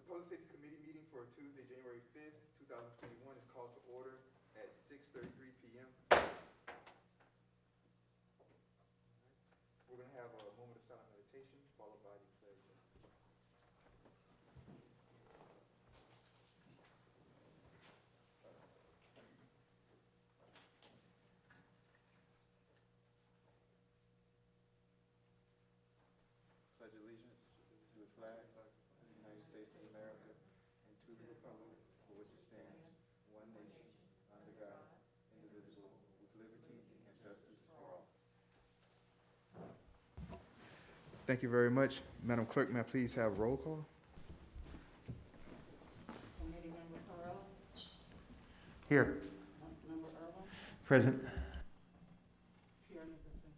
Public Safety Committee meeting for Tuesday, January 5th, 2021 is called to order at 6:33 p.m. We're going to have a moment of silent meditation followed by the pledge. Pledge allegiance to the flag of the United States of America and to the republic for which it stands, one nation, under God, indivisible, with liberty and justice for all. Thank you very much. Madam Clerk, may I please have roll call? Committee Member Carell, Here. Member Irwin, Present. Pierre Nicholson,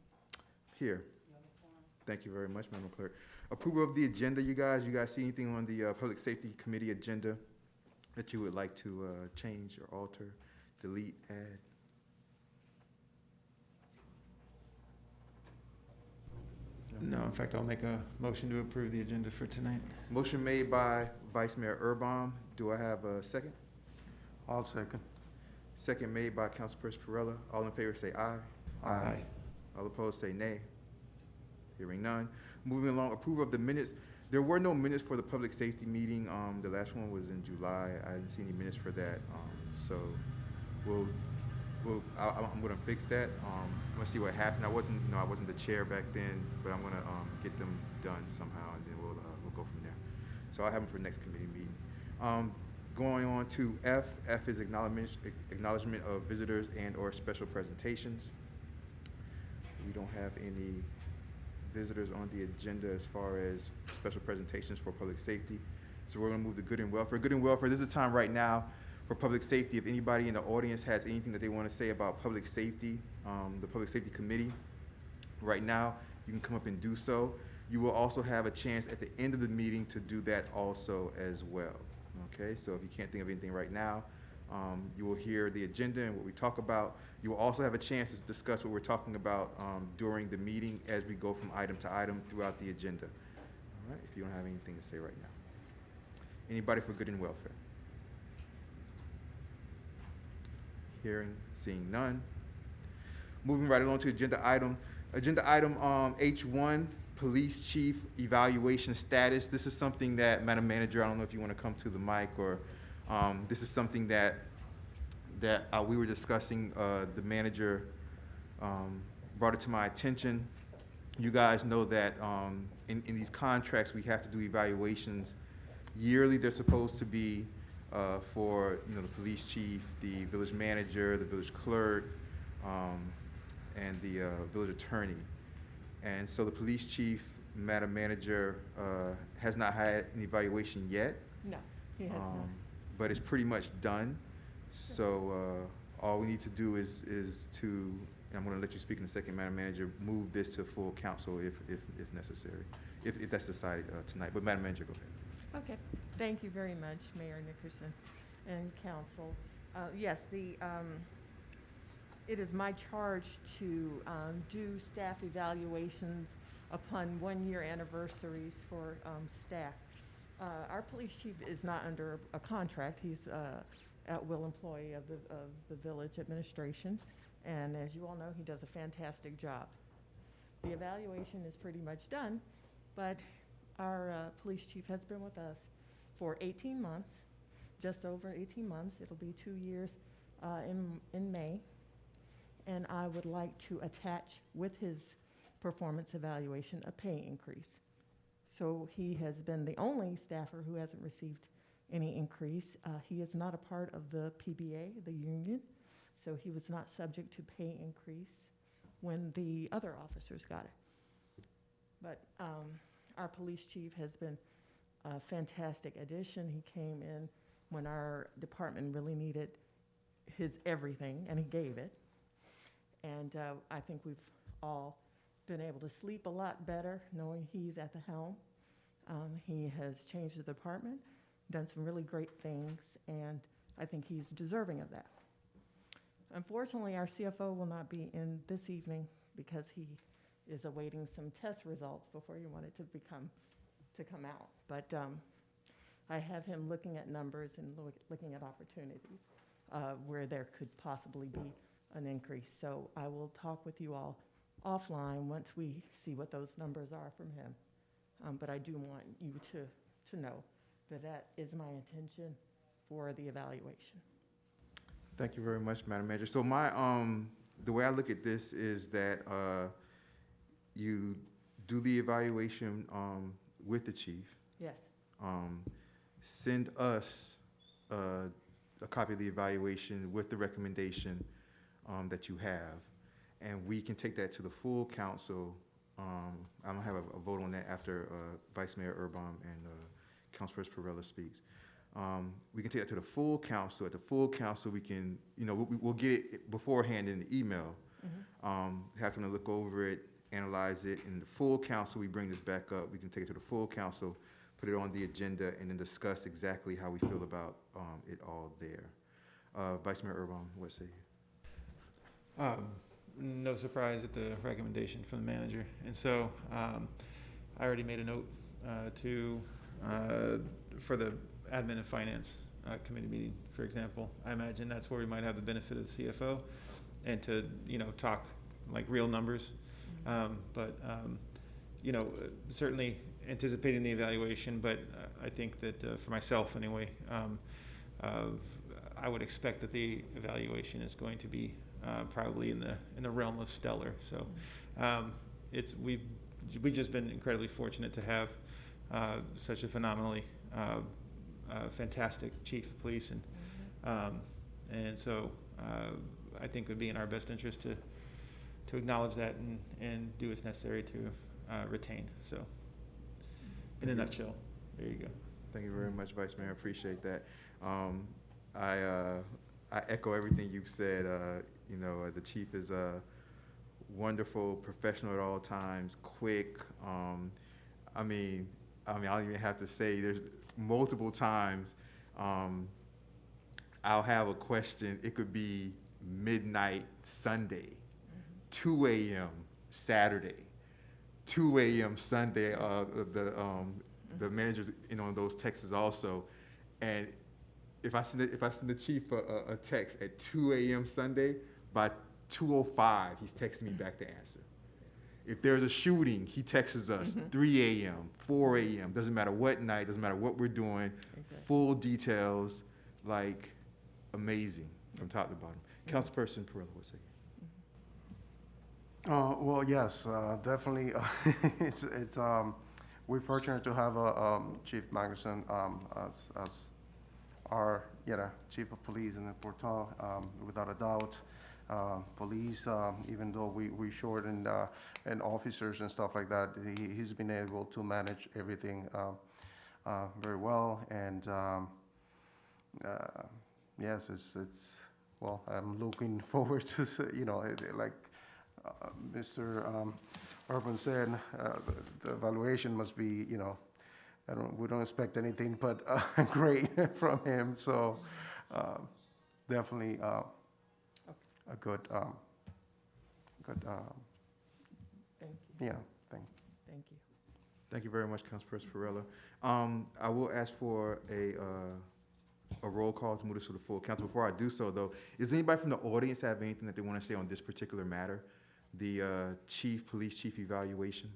Here. Yellow Form. Thank you very much, Madam Clerk. Approval of the agenda, you guys. You guys see anything on the Public Safety Committee agenda that you would like to change or alter, delete, add? No, in fact, I'll make a motion to approve the agenda for tonight. Motion made by Vice Mayor Erbaum. Do I have a second? I'll second. Second made by Councilperson Perrella. All in favor say aye. Aye. All opposed say nay. Hearing none. Moving along, approval of the minutes. There were no minutes for the public safety meeting. The last one was in July. I didn't see any minutes for that. So I'm gonna fix that. I'm gonna see what happened. I wasn't the chair back then, but I'm gonna get them done somehow, and then we'll go from there. So I'll have them for next committee meeting. Going on to F. F is acknowledgement of visitors and/or special presentations. We don't have any visitors on the agenda as far as special presentations for public safety. So we're gonna move to good and welfare. Good and welfare, this is the time right now for public safety. If anybody in the audience has anything that they wanna say about public safety, the Public Safety Committee, right now, you can come up and do so. You will also have a chance at the end of the meeting to do that also as well. Okay, so if you can't think of anything right now, you will hear the agenda and what we talk about. You will also have a chance to discuss what we're talking about during the meeting as we go from item to item throughout the agenda. All right, if you don't have anything to say right now. Anybody for good and welfare? Hearing, seeing none. Moving right along to agenda item H1, Police Chief Evaluation Status. This is something that, Madam Manager, I don't know if you want to come to the mic, or this is something that we were discussing. The manager brought it to my attention. You guys know that in these contracts, we have to do evaluations yearly. They're supposed to be for the police chief, the village manager, the village clerk, and the village attorney. And so the police chief, Madam Manager, has not had an evaluation yet. No, he has not. But it's pretty much done. So all we need to do is to, and I'm going to let you speak in a second, Madam Manager, move this to full council if necessary, if that's decided tonight. But Madam Manager, go ahead. Okay, thank you very much, Mayor Nickerson and council. Yes, it is my charge to do staff evaluations upon one-year anniversaries for staff. Our police chief is not under a contract. He's at-will employee of the village administration, and as you all know, he does a fantastic job. The evaluation is pretty much done, but our police chief has been with us for 18 months, just over 18 months. It'll be 2 years in May. And I would like to attach with his performance evaluation a pay increase. So he has been the only staffer who hasn't received any increase. He is not a part of the PBA, the union, so he was not subject to pay increase when the other officers got it. But our police chief has been a fantastic addition. He came in when our department really needed his everything, and he gave it. And I think we've all been able to sleep a lot better knowing he's at the helm. He has changed the department, done some really great things, and I think he's deserving of that. Unfortunately, our CFO will not be in this evening because he is awaiting some test results before you want it to come out. But I have him looking at numbers and looking at opportunities where there could possibly be an increase. So I will talk with you all offline once we see what those numbers are from him. But I do want you to know that that is my intention for the evaluation. Thank you very much, Madam Manager. So my, the way I look at this is that you do the evaluation with the chief. Yes. Send us a copy of the evaluation with the recommendation that you have, and we can take that to the full council. I'm gonna have a vote on that after Vice Mayor Urbom and Councilperson Perrella speaks. We can take that to the full council. At the full council, we can, we'll get it beforehand in the email. Have them to look over it, analyze it. In the full council, we bring this back up. We can take it to the full council, put it on the agenda, and then discuss exactly how we feel about it all there. Vice Mayor Urbom, what say you? No surprise at the recommendation from the manager. And so I already made a note for the admin and finance committee meeting, for example. I imagine that's where we might have the benefit of the CFO and to, talk like real numbers. Certainly anticipating the evaluation, but I think that for myself anyway, I would expect that the evaluation is going to be probably in the realm of stellar. So we've just been incredibly fortunate to have such a phenomenally fantastic chief of police, and so I think it would be in our best interest to acknowledge that and do what's necessary to retain. So in a nutshell, there you go. Thank you very much, Vice Mayor. I appreciate that. I echo everything you've said. The chief is a wonderful professional at all times, quick. I don't even have to say, there's multiple times I'll have a question. It could be midnight Sunday, 2 a.m. Saturday, 2 a.m. Sunday. The managers on those texts also, and if I send the chief a text at 2 a.m. Sunday, by 2:05 he's texting me back the answer. If there's a shooting, he texts us 3 a.m., 4 a.m., doesn't matter what night, doesn't matter what we're doing, full details, like amazing from top to bottom. Councilperson Perrella, what say you? Well, yes, definitely. We're fortunate to have Chief Magnuson as our chief of police in the Portal, without a doubt. Police, even though we short and officers and stuff like that, he's been able to manage everything very well. And yes, it's well, I'm looking forward to like Mr. Urban said, the evaluation must be we don't expect anything but great from him. So definitely. A good, Thank you. thing. Thank you. Thank you very much, Councilperson Perrella. I will ask for a roll call to move this to the full council. Before I do so, though, does anybody from the audience have anything that they want to say on this particular matter, the police chief evaluation?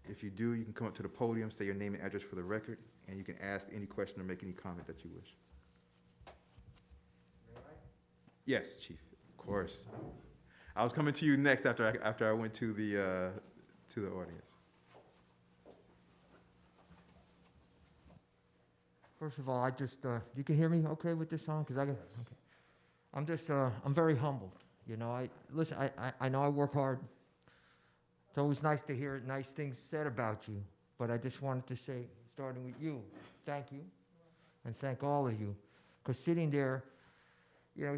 If you do, you can come up to the podium, say your name and address for the record, and you can ask any question or make any comment that you wish. Yes, Chief. Of course. I was coming to you next after I went to the audience. First of all, I just, you can hear me okay with this song? Okay. I'm just, I'm very humbled. Listen, I know I work hard. It's always nice to hear nice things said about you, but I just wanted to say, starting with you, thank you, and thank all of you, because sitting there,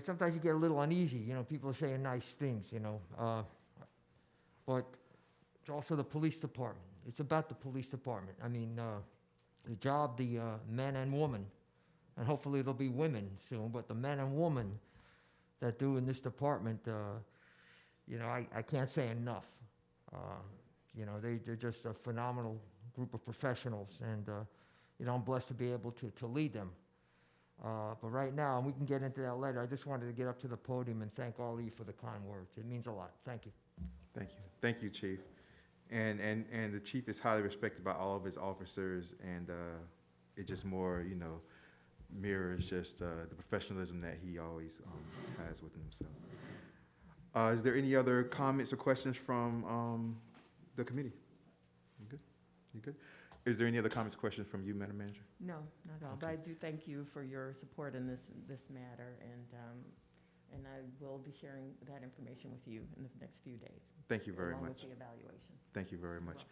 sometimes you get a little uneasy, people are saying nice things, but it's also the police department. It's about the police department. I mean, the job, the men and women, and hopefully there'll be women soon, but the men and women that do in this department, I can't say enough. They're just a phenomenal group of professionals, and you know, I'm blessed to be able to lead them. But right now, and we can get into that later, I just wanted to get up to the podium and thank all of you for the kind words. It means a lot. Thank you. Thank you. Thank you, Chief. And the chief is highly respected by all of his officers, and it just more, you know, mirrors just the professionalism that he always has within himself. Is there any other comments or questions from the committee? You good? You good? Is there any other comments or questions from you, Madam Manager? No, not at all, but I do thank you for your support in this matter, and I will be sharing that information with you in the next few days. Thank you very along much. with the evaluation. Thank you very much.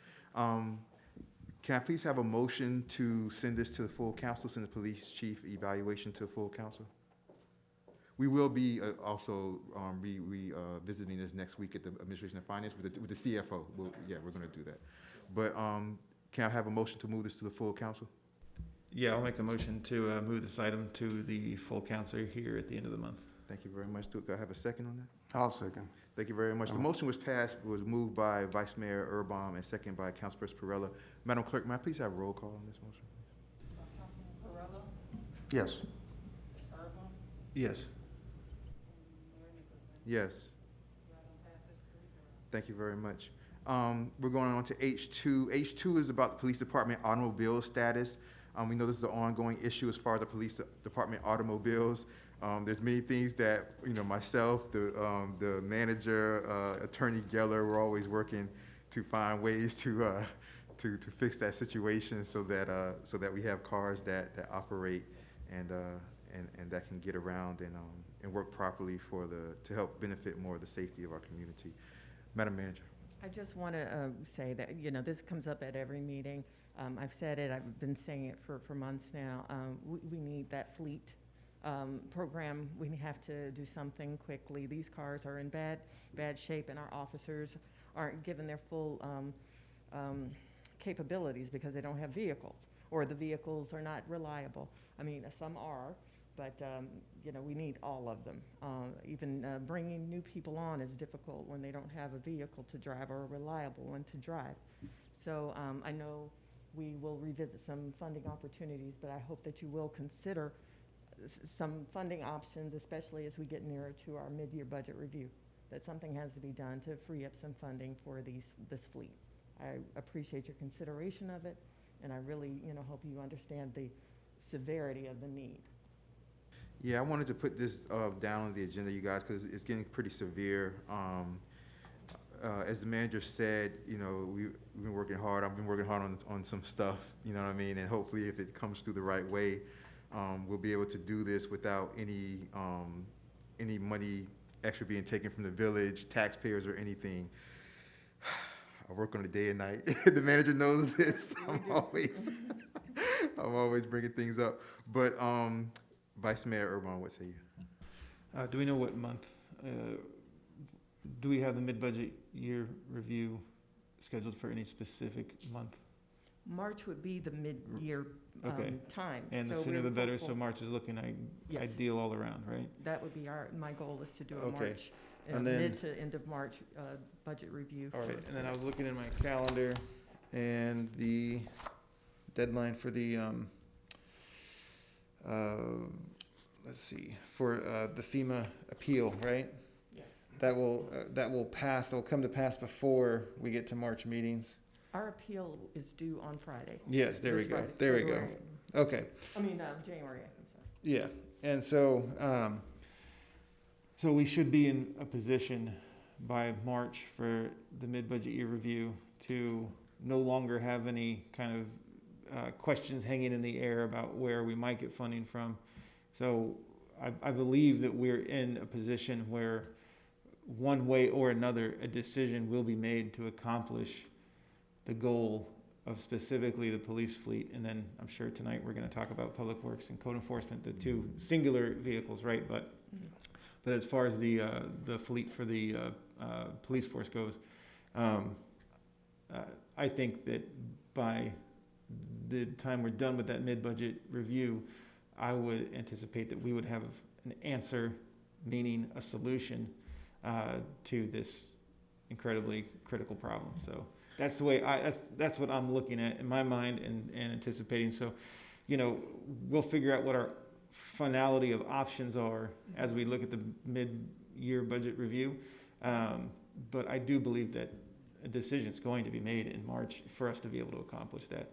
Can I please have a motion to send this to the full council, send the police chief evaluation to full council? We will be also visiting this next week at the Administration of Finance with the CFO. Yeah, we're going to do that. But can I have a motion to move this to the full council? Yeah, I'll make a motion to move this item to the full council here at the end of the month. Thank you very much. Do I have a second on that? I'll second. Thank you very much. The motion was moved by Vice Mayor Erbaum and second by Councilperson Perrella. Madam Clerk, may I please have a roll call on this motion? Councilman Perrella, Yes. Urban, Yes. Mayor Nicholson. Yes. The item passes 3-0. Thank you very much. We're going on to H2. H2 is about the police department automobile status. We know this is an ongoing issue as far as the police department automobiles. There's many things that, you know, myself, the manager, Attorney Geller, we're always working to find ways to fix that situation so that we have cars that operate and that can get around and work properly to help benefit more of the safety of our community. Madam Manager. I just want to say that, you know, this comes up at every meeting. I've said it, I've been saying it for months now. We need that fleet program. We have to do something quickly. These cars are in bad shape, and our officers aren't given their full capabilities because they don't have vehicles, or the vehicles are not reliable. I mean, some are, but you know, we need all of them. Even bringing new people on is difficult when they don't have a vehicle to drive or a reliable one to drive. So I know we will revisit some funding opportunities, but I hope that you will consider some funding options, especially as we get nearer to our mid-year budget review, that something has to be done to free up some funding for this fleet. I appreciate your consideration of it, and I really, you know, hope you understand the severity of the need. Yeah, I wanted to put this down on the agenda, you guys, because it's getting pretty severe. As the manager said, you know, we've been working hard. I've been working hard on some stuff, you know what I mean? And hopefully if it comes through the right way, we'll be able to do this without any money extra being taken from the village, taxpayers, or anything. I work on it day and night. The manager knows this. I'm always bringing things up. But Vice Mayor Erbaum, what say you? Do we know what month? Do we have the mid-budget year review scheduled for any specific month? March would be the mid-year Okay. time. And the so sooner we're the better, so hopeful- March is looking Yes. ideal all around, right? That would be my goal is to do a Okay. March, And then- mid to end of March budget review. All right, for- and then I was looking in my calendar, and the deadline for the, let's see, for the FEMA appeal, right? Yes. That will come to pass before we get to March meetings. Our appeal is due on Friday. Yes, there we This go, Friday, there we go. February. Okay, January, I'm sorry. yeah, and so, so we should be in a position by March for the mid-budget year review to no longer have any kind of questions hanging in the air about where we might get funding from. So I believe that we're in a position where one way or another, a decision will be made to accomplish the goal of specifically the police fleet. And then I'm sure tonight we're going to talk about public works and code enforcement, the two singular vehicles, right? But as far as the fleet for the police force goes, I think that by the time we're done with that mid-budget review, I would anticipate that we would have an answer, meaning a solution to this incredibly critical problem. So That's the way that's what I'm looking at in my mind and anticipating. So, we'll figure out what our finality of options are as we look at the mid-year budget review. But I do believe that a decision is going to be made in March for us to be able to accomplish that.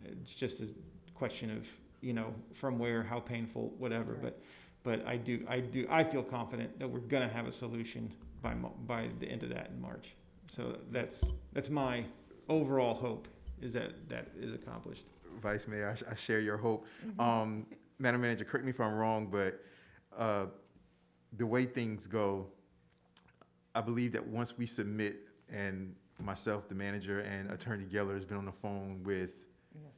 It's just a question of, from where, how painful, whatever. Right. But I feel confident that we're going to have a solution by the end of that in March. So that's my overall hope, is that is accomplished. Vice Mayor, I share your hope. Madam Manager, correct me if I'm wrong, but the way things go, I believe that once we submit, and myself, the manager, and Attorney Geller has been on the phone with Yes.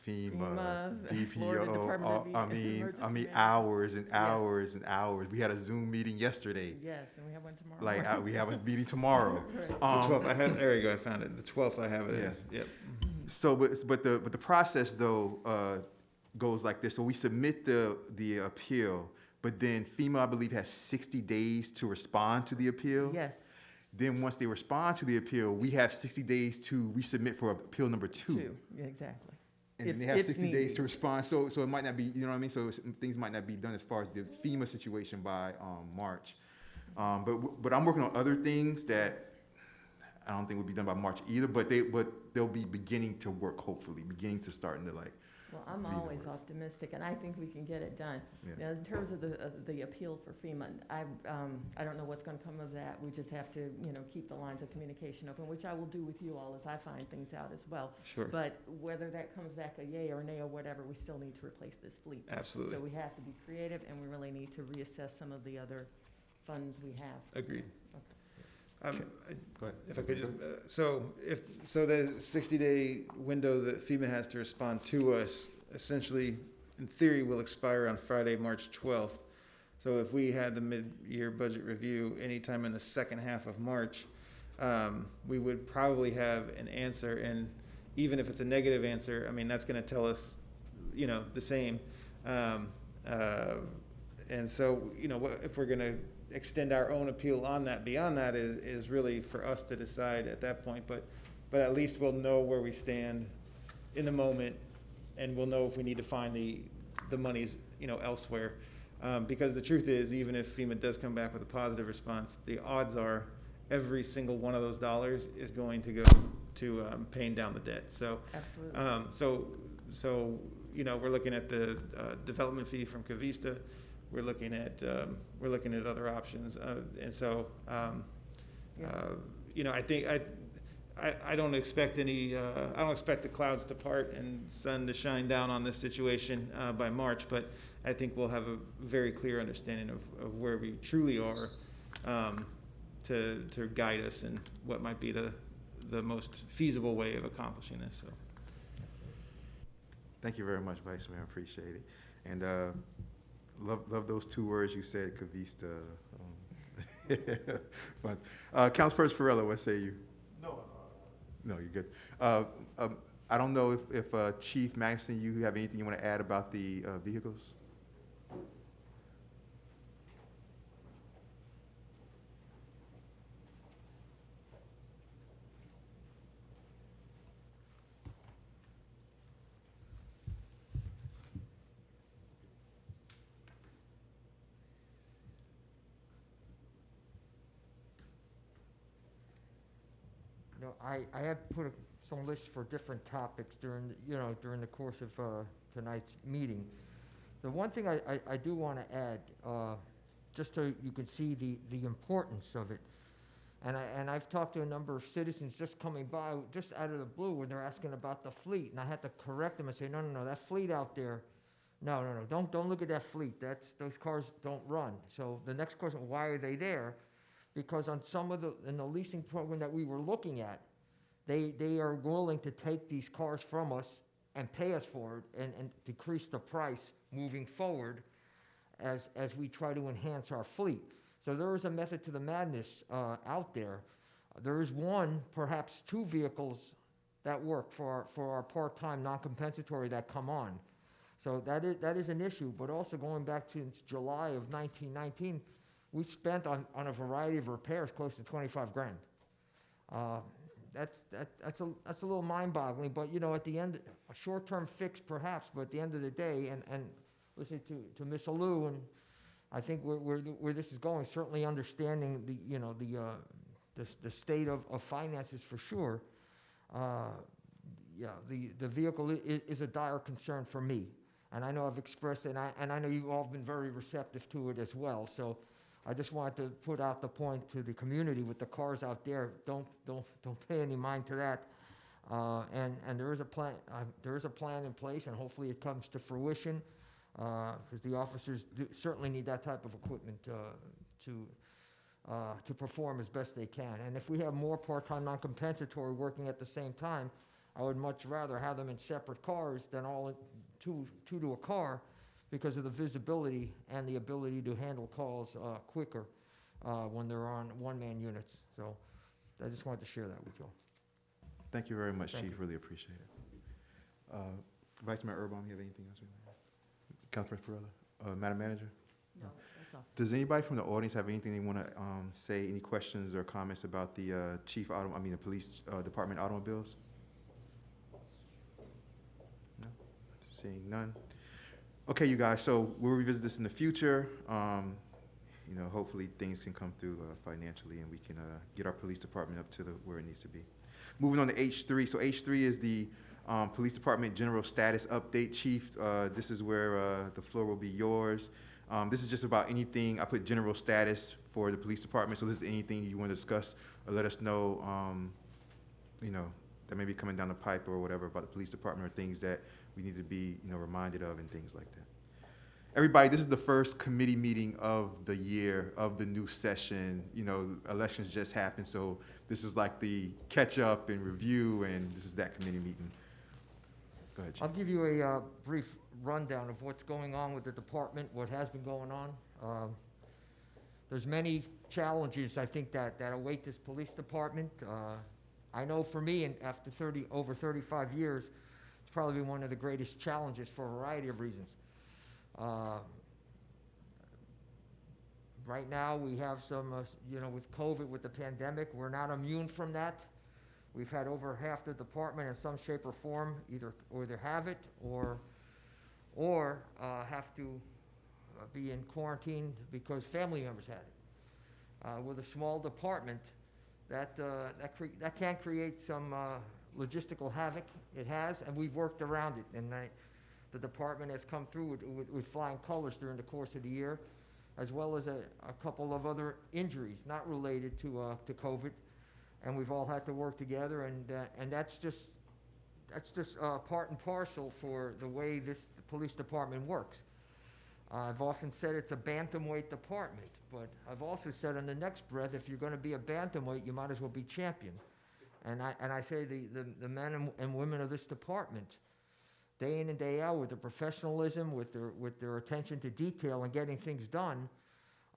FEMA, Florida Department of DPO, I mean Emergency hours and hours and hours. We had a Zoom meeting yesterday. Yes, and we have one tomorrow. Like, we have a meeting tomorrow. Right. The 12th, there you go, I found it. The 12th I have it Yeah. as. Yep. So, but the process though goes like this. So we submit the appeal, but then FEMA, I believe, has 60 days to respond to the appeal. Yes, Then once they respond to the appeal, we have 60 days to resubmit for appeal number two. yeah, exactly. And then If- they have if 60 days needed. to respond. So it might not be, you know what I mean? So things might not be done as far as the FEMA situation by March. But I'm working on other things that I don't think will be done by March either, but they'll be beginning to work, hopefully, beginning to starting to like. Well, I'm Leave it always works. optimistic, and I think we can get it done. Yeah. Now, in terms of the appeal for FEMA, I don't know what's going to come of that. We just have to, keep the lines of communication open, which I will do with you all as I find things out as well. Sure. But whether that comes back a yay or nay or whatever, we still need to replace this fleet. Absolutely. So we have to be creative, and we really need to reassess some of the other funds we have. Agreed. Go ahead. If I could just, so the 60-day window that FEMA has to respond to us, essentially, in theory, will expire on Friday, March 12th. So if we had the mid-year budget review anytime in the second half of March, we would probably have an answer, and even if it's a negative answer, I mean, that's gonna tell us, the same. And so, if we're gonna extend our own appeal on that, beyond that is really for us to decide at that point, but at least we'll know where we stand in the moment, and we'll know if we need to find the monies, elsewhere. Because the truth is, even if FEMA does come back with a positive response, the odds are every single one of those dollars is going to go to paying down the debt. So, Absolutely. we're looking at the development fee from Cavista. We're looking at other options, and so Yes. I think I don't expect I don't expect the clouds to part and sun to shine down on this situation by March, but I think we'll have a very clear understanding of where we truly are to guide us in what might be the most feasible way of accomplishing this. So. Thank you very much, Vice Mayor. I appreciate it. And love those two words you said, Cavista. Fun. Councilperson Farella, what say you? No, you're good. I don't know if Chief Maxson, you have anything you want to add about the vehicles? I had put some lists for different topics during, during the course of tonight's meeting. The one thing I do want to add, just so you can see the importance of it, and I've talked to a number of citizens just coming by, just out of the blue, when they're asking about the fleet, and I had to correct them and say, no, that fleet out there, no, don't look at that fleet. Those cars don't run. So the next question, why are they there? Because on in the leasing program that we were looking at, they are willing to take these cars from us and pay us for it and decrease the price moving forward as we try to enhance our fleet. So there is a method to the madness out there. There is one, perhaps two vehicles that work for our part-time non-compensatory that come on. So that is an issue, but also going back to July of 1919, we spent on a variety of repairs close to 25 grand. that's a little mind-boggling, but, you know, at the end, a short-term fix perhaps, but at the end of the day, and listening to Ms. Alou, and I think where this is going, certainly understanding the, you know, the state of finances for sure, yeah, the vehicle is a dire concern for me. And I know I've expressed it, and I know you've all been very receptive to it as well. So I just wanted to put out the point to the community with the cars out there. Don't pay any mind to that. And there is a plan in place, and hopefully it comes to fruition, because the officers certainly need that type of equipment to perform as best they can. And if we have more part-time non-compensatory working at the same time, I would much rather have them in separate cars than all two to a car, because of the visibility and the ability to handle calls quicker when they're on one-man units. So I just wanted to share that with you all. Thank you very much, Thank Chief. you. Really appreciate it. Vice Mayor Urban, you have anything else? Councilman Farella, Madam Manager? No, that's all. Does anybody from the audience have anything they want to say? Any questions or comments about the the police department automobiles? No, seeing none. Okay, you guys. So we'll revisit this in the future. You know, hopefully things can come through financially, and we can get our police department up to where it needs to be. Moving on to H3. So H3 is the police department general status update, Chief. This is where the floor will be yours. This is just about anything. I put general status for the police department. So this is anything you want to discuss or let us know, you know, that may be coming down the pipe or whatever about the police department, or things that we need to be, you know, reminded of and things like that. Everybody, this is the first committee meeting of the year, of the new session. You know, elections just happened, so this is like the catch up and review, and this is that committee meeting. Go ahead, Chief. I'll give you a brief rundown of what's going on with the department, what has been going on. There's many challenges, I think, that await this police department. I know for me, and after over 35 years, it's probably been one of the greatest challenges for a variety of reasons. Right now, we have some, you know, with COVID, with the pandemic, we're not immune from that. We've had over half the department in some shape or form either have it or have to be in quarantine because family members had it. With a small department, that can create some logistical havoc. It has, and we've worked around it. And the department has come through with flying colors during the course of the year, as well as a couple of other injuries not related to COVID. And we've all had to work together, and that's just part and parcel for the way the police department works. I've often said it's a bantamweight department, but I've also said in the next breath, if you're going to be a bantamweight, you might as well be champion. And I say the men and women of this department, day in and day out, with their professionalism, with their attention to detail and getting things done,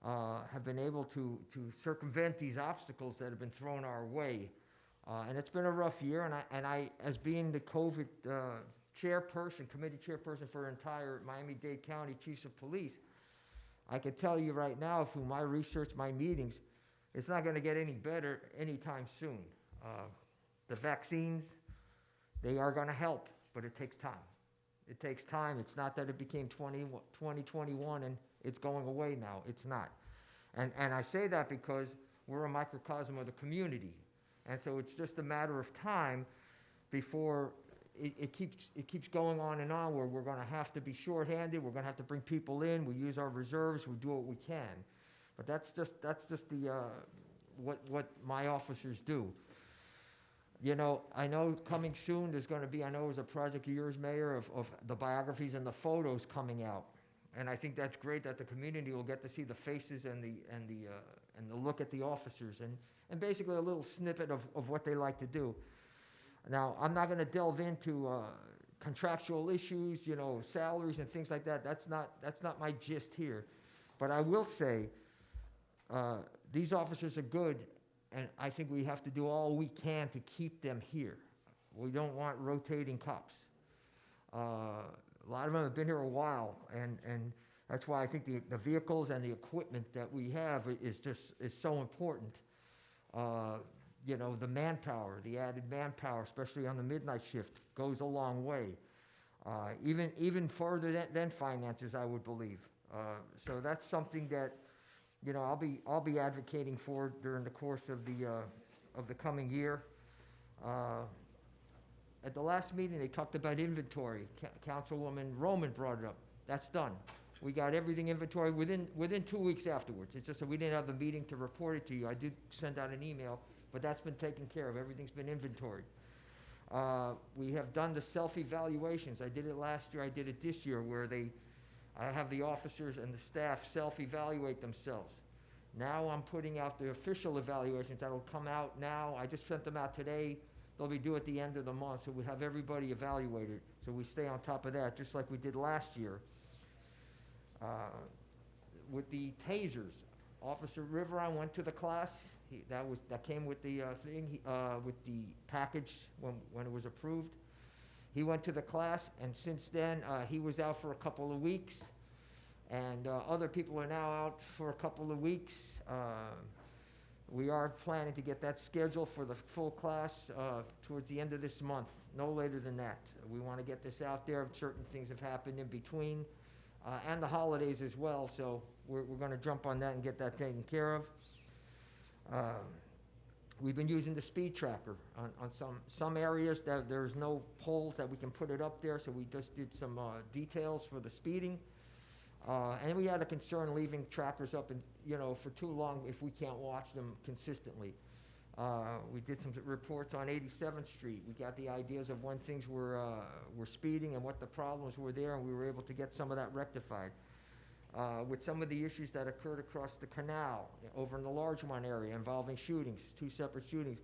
have been able to circumvent these obstacles that have been thrown our way. And it's been a rough year, and I as being the COVID committee chairperson for entire Miami-Dade County Chiefs of Police, I can tell you right now through my research, my meetings, it's not going to get any better anytime soon. The vaccines, they are going to help, but it takes time. It takes time. It's not that it became 2021 and it's going away now. It's not. And I say that because we're a microcosm of the community. And so it's just a matter of time before it keeps going on and on, where we're going to have to be shorthanded. We're going to have to bring people in. We use our reserves. We do what we can. But that's just the what my officers do. You know, I know coming soon there's going to be, I know it was a project of yours, Mayor, of the biographies and the photos coming out. And I think that's great that the community will get to see the faces and the look at the officers and basically a little snippet of what they like to do. Now, I'm not going to delve into contractual issues, you know, salaries and things like that. That's not my gist here. But I will say these officers are good, and I think we have to do all we can to keep them here. We don't want rotating cops. A lot of them have been here a while, and that's why I think the vehicles and the equipment that we have is so important. you know, the manpower, the added manpower, especially on the midnight shift, goes a long way. Even further than finances, I would believe. So that's something that, you know, I'll be advocating for during the course of the coming year. At the last meeting, they talked about inventory. Councilwoman Roman brought it up. That's done. We got everything inventory within 2 weeks afterwards. It's just that we didn't have a meeting to report it to you. I did send out an email, but that's been taken care of. Everything's been inventoried. We have done the self-evaluations. I did it last year. I did it this year, where I have the officers and the staff self-evaluate themselves. Now I'm putting out the official evaluations that'll come out now. I just sent them out today. They'll be due at the end of the month, so we have everybody evaluated. So we stay on top of that, just like we did last year. With the tasers, Officer Riveron went to the class. That came with the with the package when it was approved. He went to the class, and since then he was out for a couple of weeks, and other people are now out for a couple of weeks. We are planning to get that scheduled for the full class towards the end of this month, no later than that. We want to get this out there. Certain things have happened in between, and the holidays as well, so we're going to jump on that and get that taken care of. We've been using the speed tracker on some areas that there's no poles that we can put it up there, so we just did some details for the speeding. And we had a concern leaving trackers up, and for too long if we can't watch them consistently. We did some reports on 87th Street. We got the ideas of when things were speeding and what the problems were there, and we were able to get some of that rectified. With some of the issues that occurred across the canal over in the Largemont area involving shootings, 2 separate shootings.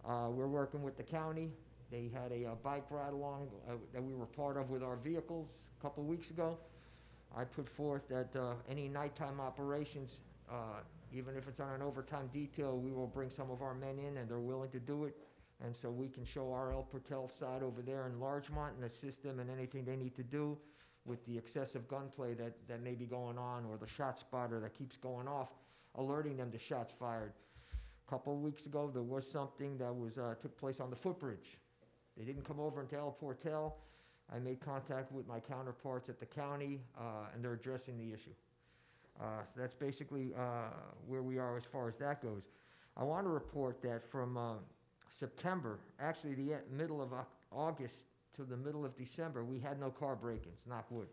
We're working with the county. They had a bike ride along that we were part of with our vehicles a couple of weeks ago. I put forth that any nighttime operations, even if it's on an overtime detail, we will bring some of our men in, and they're willing to do it. And so we can show our El Portel side over there in Largemont and assist them in anything they need to do with the excessive gunplay that may be going on, or the shot spotter that keeps going off, alerting them to shots fired. A couple of weeks ago, there was something that took place on the footbridge. They didn't come over into El Portel. I made contact with my counterparts at the county, and they're addressing the issue. So that's basically where we are as far as that goes. I want to report that from September, actually the middle of August to the middle of December, we had no car break-ins, knock wood.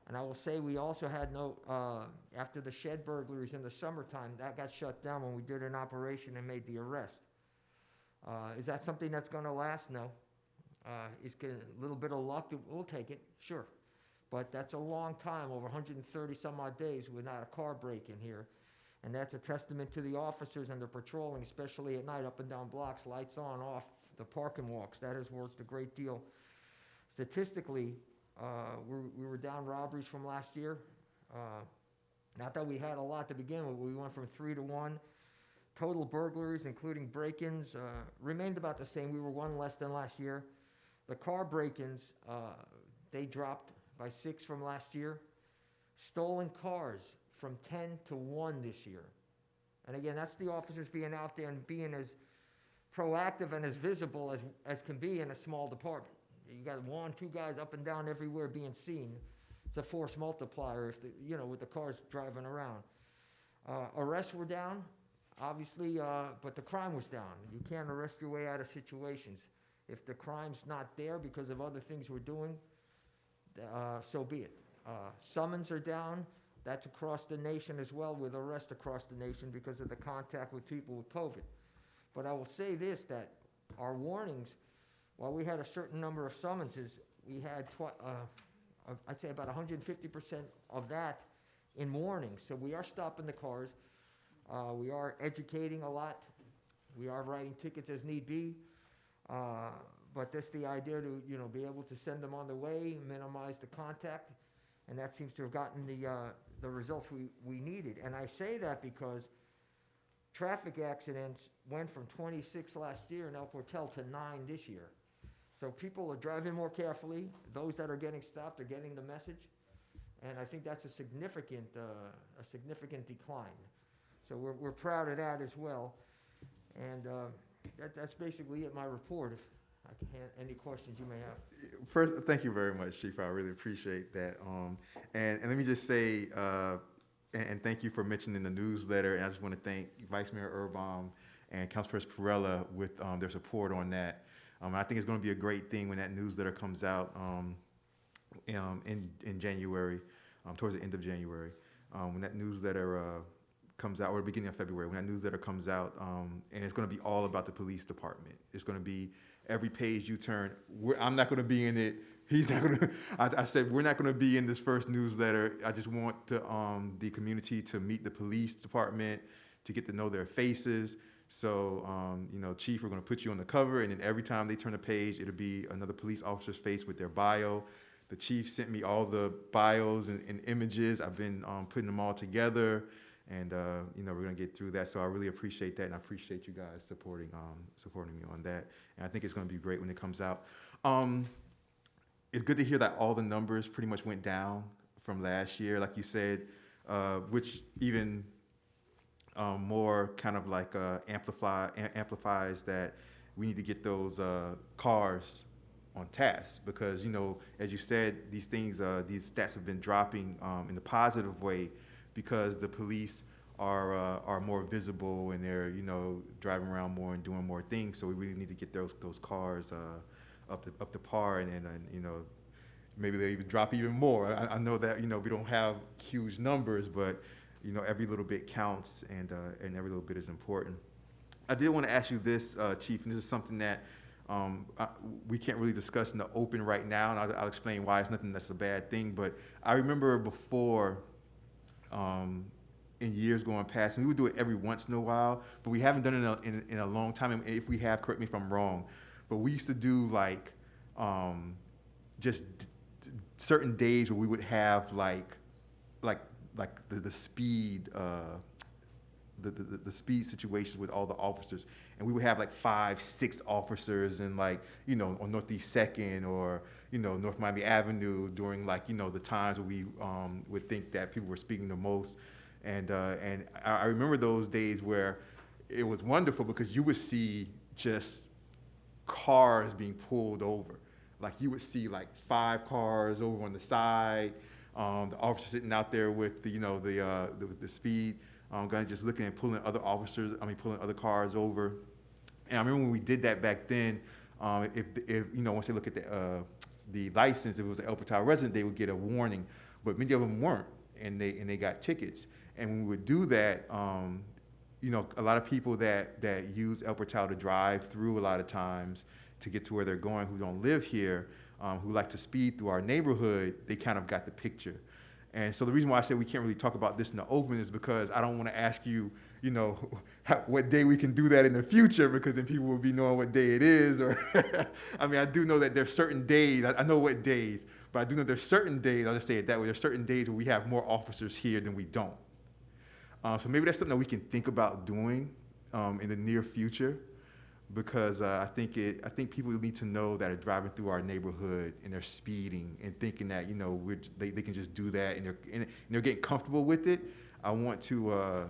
And I will say we also had no, after the shed burglaries in the summertime, that got shut down when we did an operation and made the arrest. Is that something that's going to last? No. It's a little bit of luck, we'll take it, sure. But that's a long time, over 130 some odd days without a car break-in here. And that's a testament to the officers and the patrolling, especially at night, up and down blocks, lights on, off, the park and walks. That has worked a great deal. Statistically, we were down robberies from last year. Not that we had a lot to begin with, we went from 3 to 1. Total burglaries, including break-ins, remained about the same. We were 1 less than last year. The car break-ins, they dropped by 6 from last year. Stolen cars from 10 to 1 this year. And again, that's the officers being out there and being as proactive and as visible as can be in a small department. You got 1, 2 guys up and down everywhere being seen. It's a force multiplier if with the cars driving around. Arrests were down, obviously, but the crime was down. You can't arrest your way out of situations. If the crime's not there because of other things we're doing, so be it. Summons are down. That's across the nation as well, with arrests across the nation because of the contact with people with COVID. But I will say this, that our warnings, while we had a certain number of summonses, we had, I'd say about 150% of that in warnings. So we are stopping the cars. We are educating a lot. We are writing tickets as need be. But that's the idea to, be able to send them on the way, minimize the contact. And that seems to have gotten the results we needed. And I say that because traffic accidents went from 26 last year in El Portel to 9 this year. So people are driving more carefully. Those that are getting stopped are getting the message. And I think that's a significant decline. So we're proud of that as well. And that's basically it, my report. If I can, any questions you may have. First, thank you very much, Chief. I really appreciate that. And let me just say, and thank you for mentioning the newsletter. And I just want to thank Vice Mayor Erbaum and Councilperson Perella with their support on that. I think it's going to be a great thing when that newsletter comes out in January, towards the end of January. When that newsletter comes out, or the beginning of February, when that newsletter comes out, and it's going to be all about the police department. It's going to be every page you turn. I'm not going to be in it. He's not going to. I said we're not going to be in this first newsletter. I just want the community to meet the police department, to get to know their faces. So, Chief, we're going to put you on the cover, and then every time they turn a page, it'll be another police officer's face with their bio. The chief sent me all the bios and images. I've been putting them all together, and we're going to get through that. So I really appreciate that, and I appreciate you guys supporting me on that. And I think it's going to be great when it comes out. It's good to hear that all the numbers pretty much went down from last year, like you said, which even more kind of like amplifies that we need to get those cars on task, because as you said, these stats have been dropping in a positive way because the police are more visible, and they're driving around more and doing more things. So we really need to get those cars up to par, and maybe they even drop even more. I know that we don't have huge numbers, but every little bit counts, and every little bit is important. I did want to ask you this, Chief, and this is something that we can't really discuss in the open right now, and I'll explain why. It's nothing that's a bad thing, but I remember before, in years going past, and we would do it every once in a while, but we haven't done it in a long time, and if we have, correct me if I'm wrong, but we used to do just certain days where we would have like the speed the speed situations with all the officers, and we would have 5-6 officers in on Northeast 2nd or North Miami Avenue during the times where we would think that people were speeding the most, and I remember those days where it was wonderful because you would see just cars being pulled over. You would see 5 cars over on the side, the officer sitting out there with the speed gun, just looking and pulling other cars over. And I remember when we did that back then, if once they look at the license, if it was an El Portal resident, they would get a warning, but many of them weren't, and they got tickets. And when we would do that, a lot of people that use El Portal to drive through a lot of times to get to where they're going, who don't live here, who like to speed through our neighborhood, they kind of got the picture. And so the reason why I said we can't really talk about this in the open is because I don't want to ask you, what day we can do that in the future, because then people will be knowing what day it is. Or, I do know that there's certain days, I know what days, but I do know there's certain days, I'll just say it that way, there's certain days where we have more officers here than we don't. So maybe that's something that we can think about doing in the near future, because I think people need to know that are driving through our neighborhood and they're speeding and thinking that they can just do that, and they're getting comfortable with it. I want to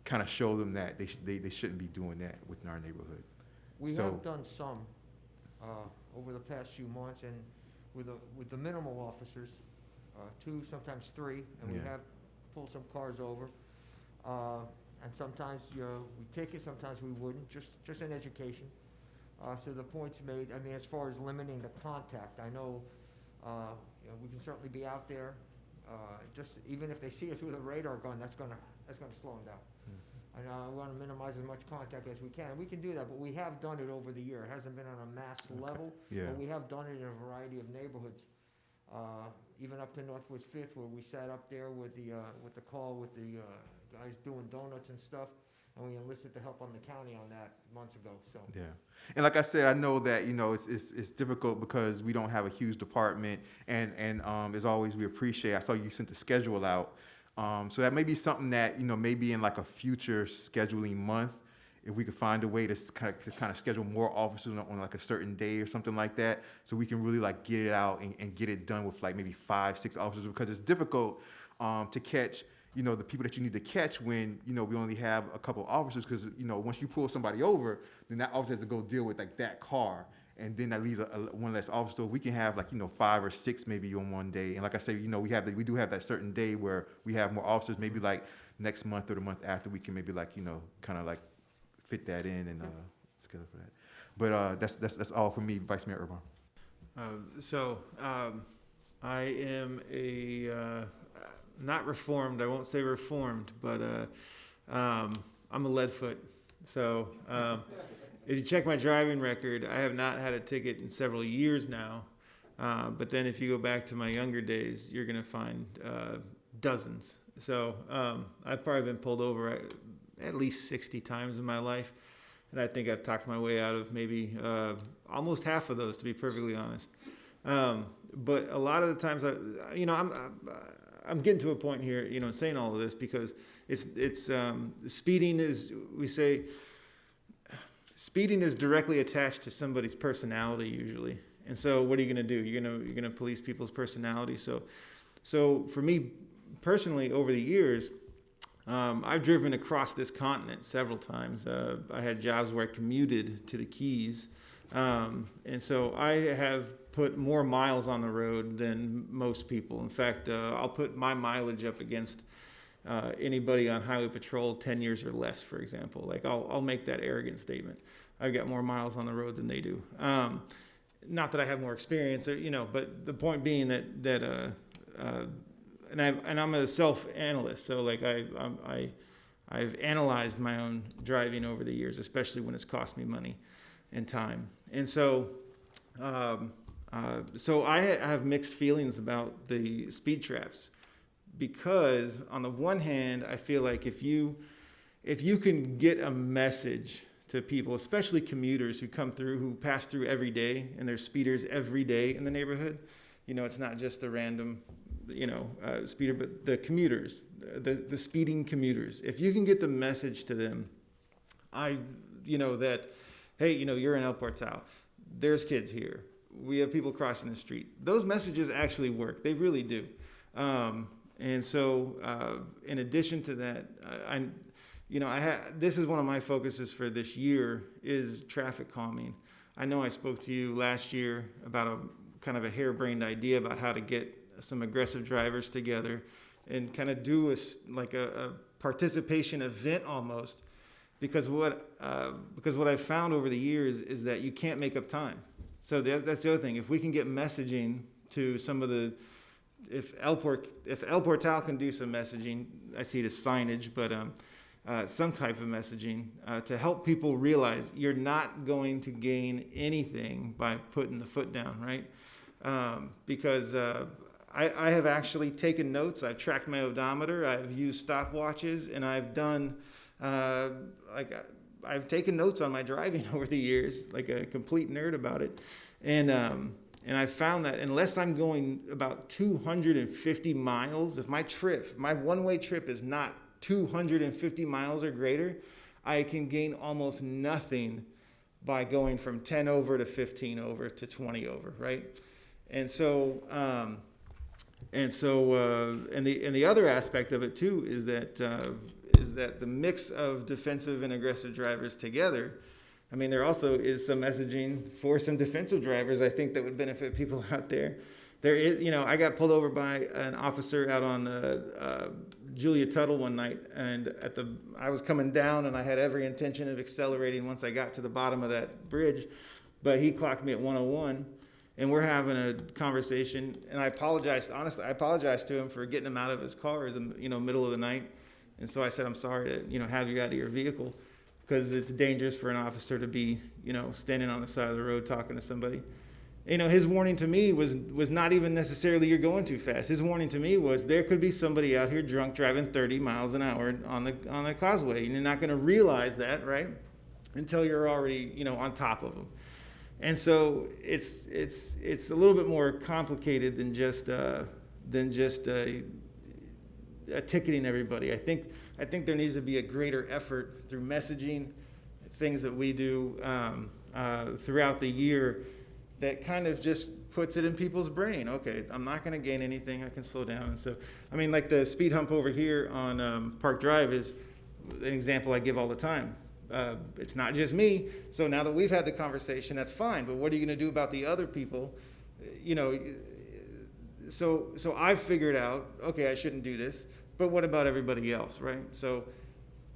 kind of show them that they shouldn't be doing that within our neighborhood. We have done some over the past few months, and with the minimal officers, 2, sometimes 3, and we Yeah. have pulled some cars over. And sometimes we take it, sometimes we wouldn't, just an education. So the point's made. As far as limiting the contact, I know, we can certainly be out there. Just even if they see us with a radar gun, that's gonna slow them down. And we want to minimize as much contact as we can. We can do that, but we have done it over the year. It hasn't been on a mass level, Yeah. but we have done it in a variety of neighborhoods. Even up to Northwest 5th, where we sat up there with the call with the guys doing donuts and stuff, and we enlisted the help on the county on that months ago. So Yeah, and like I said, I know that it's difficult because we don't have a huge department, and as always, we appreciate. I saw you sent the schedule out, so that may be something that maybe in a future scheduling month, if we could find a way to kind of schedule more officers on a certain day or something like that, so we can really get it out and get it done with maybe 5-6 officers, because it's difficult to catch the people that you need to catch when, we only have a couple officers, because, once you pull somebody over, then that officer has to go deal with like that car. And then that leaves one less officer. So we can have 5 or 6 maybe on one day. And like I say, we do have that certain day where we have more officers. Maybe like next month or the month after, we can maybe kind of fit that in and schedule for that. But that's all for me, Vice Mayor Urban. I am not reformed. I won't say reformed, but I'm a leadfoot. So. If you check my driving record, I have not had a ticket in several years now. But then if you go back to my younger days, you're going to find dozens. So I've probably been pulled over at least 60 times in my life. And I think I've talked my way out of maybe almost half of those, to be perfectly honest. But a lot of the times, I'm getting to a point here, saying all of this, because it's speeding is, we say, speeding is directly attached to somebody's personality usually. And so what are you going to do? You're going to police people's personality. So for me personally, over the years, I've driven across this continent several times. I had jobs where I commuted to the Keys. And so I have put more miles on the road than most people. In fact, I'll put my mileage up against anybody on highway patrol 10 years or less, for example. Like I'll make that arrogant statement. I've got more miles on the road than they do. Not that I have more experience, but the point being that I'm a self-analyst. So like I've analyzed my own driving over the years, especially when it's cost me money and time. And so I have mixed feelings about the speed traps. Because on the one hand, I feel like if you can get a message to people, especially commuters who come through, who pass through every day, and there's speeders every day in the neighborhood, it's not just the random, speeder, but the commuters, the speeding commuters. If you can get the message to them, that, hey, you're in El Portal, there's kids here, we have people crossing the street. Those messages actually work. They really do. And so, in addition to that, this is one of my focuses for this year is traffic calming. I know I spoke to you last year about a kind of a harebrained idea about how to get some aggressive drivers together and kind of do a participation event almost, because what I've found over the years is that you can't make up time. So that's the other thing. If we can get messaging to some of the If El Portal can do some messaging, I see it as signage, but some type of messaging to help people realize you're not going to gain anything by putting the foot down, right? Because I have actually taken notes. I've tracked my odometer. I've used stopwatches, and I've done I've taken notes on my driving over the years, like a complete nerd about it, and I found that unless I'm going about 250 miles, if my one-way trip is not 250 miles or greater, I can gain almost nothing by going from 10 over to 15 over to 20 over, right? And the other aspect of it too is that the mix of defensive and aggressive drivers together. I mean, there also is some messaging for some defensive drivers, I think, that would benefit people out there. There is, I got pulled over by an officer out on Julia Tuttle one night, and I was coming down, and I had every intention of accelerating once I got to the bottom of that bridge, but he clocked me at 101, and we're having a conversation, and I apologized to him for getting him out of his car in the middle of the night, and so I said, I'm sorry to have you out of your vehicle, because it's dangerous for an officer to be, standing on the side of the road talking to somebody. His warning to me was not even necessarily you're going too fast. His warning to me was there could be somebody out here drunk driving 30 miles an hour on the causeway, and you're not going to realize that, right, until you're already, on top of them. And so it's a little bit more complicated than just ticketing everybody. I think there needs to be a greater effort through messaging, things that we do throughout the year that kind of just puts it in people's brain. Okay, I'm not going to gain anything. I can slow down. And so, I mean, like the speed hump over here on Park Drive is an example I give all the time. It's not just me. So now that we've had the conversation, that's fine. But what are you going to do about the other people? You know, so I've figured out, okay, I shouldn't do this. But what about everybody else, right? So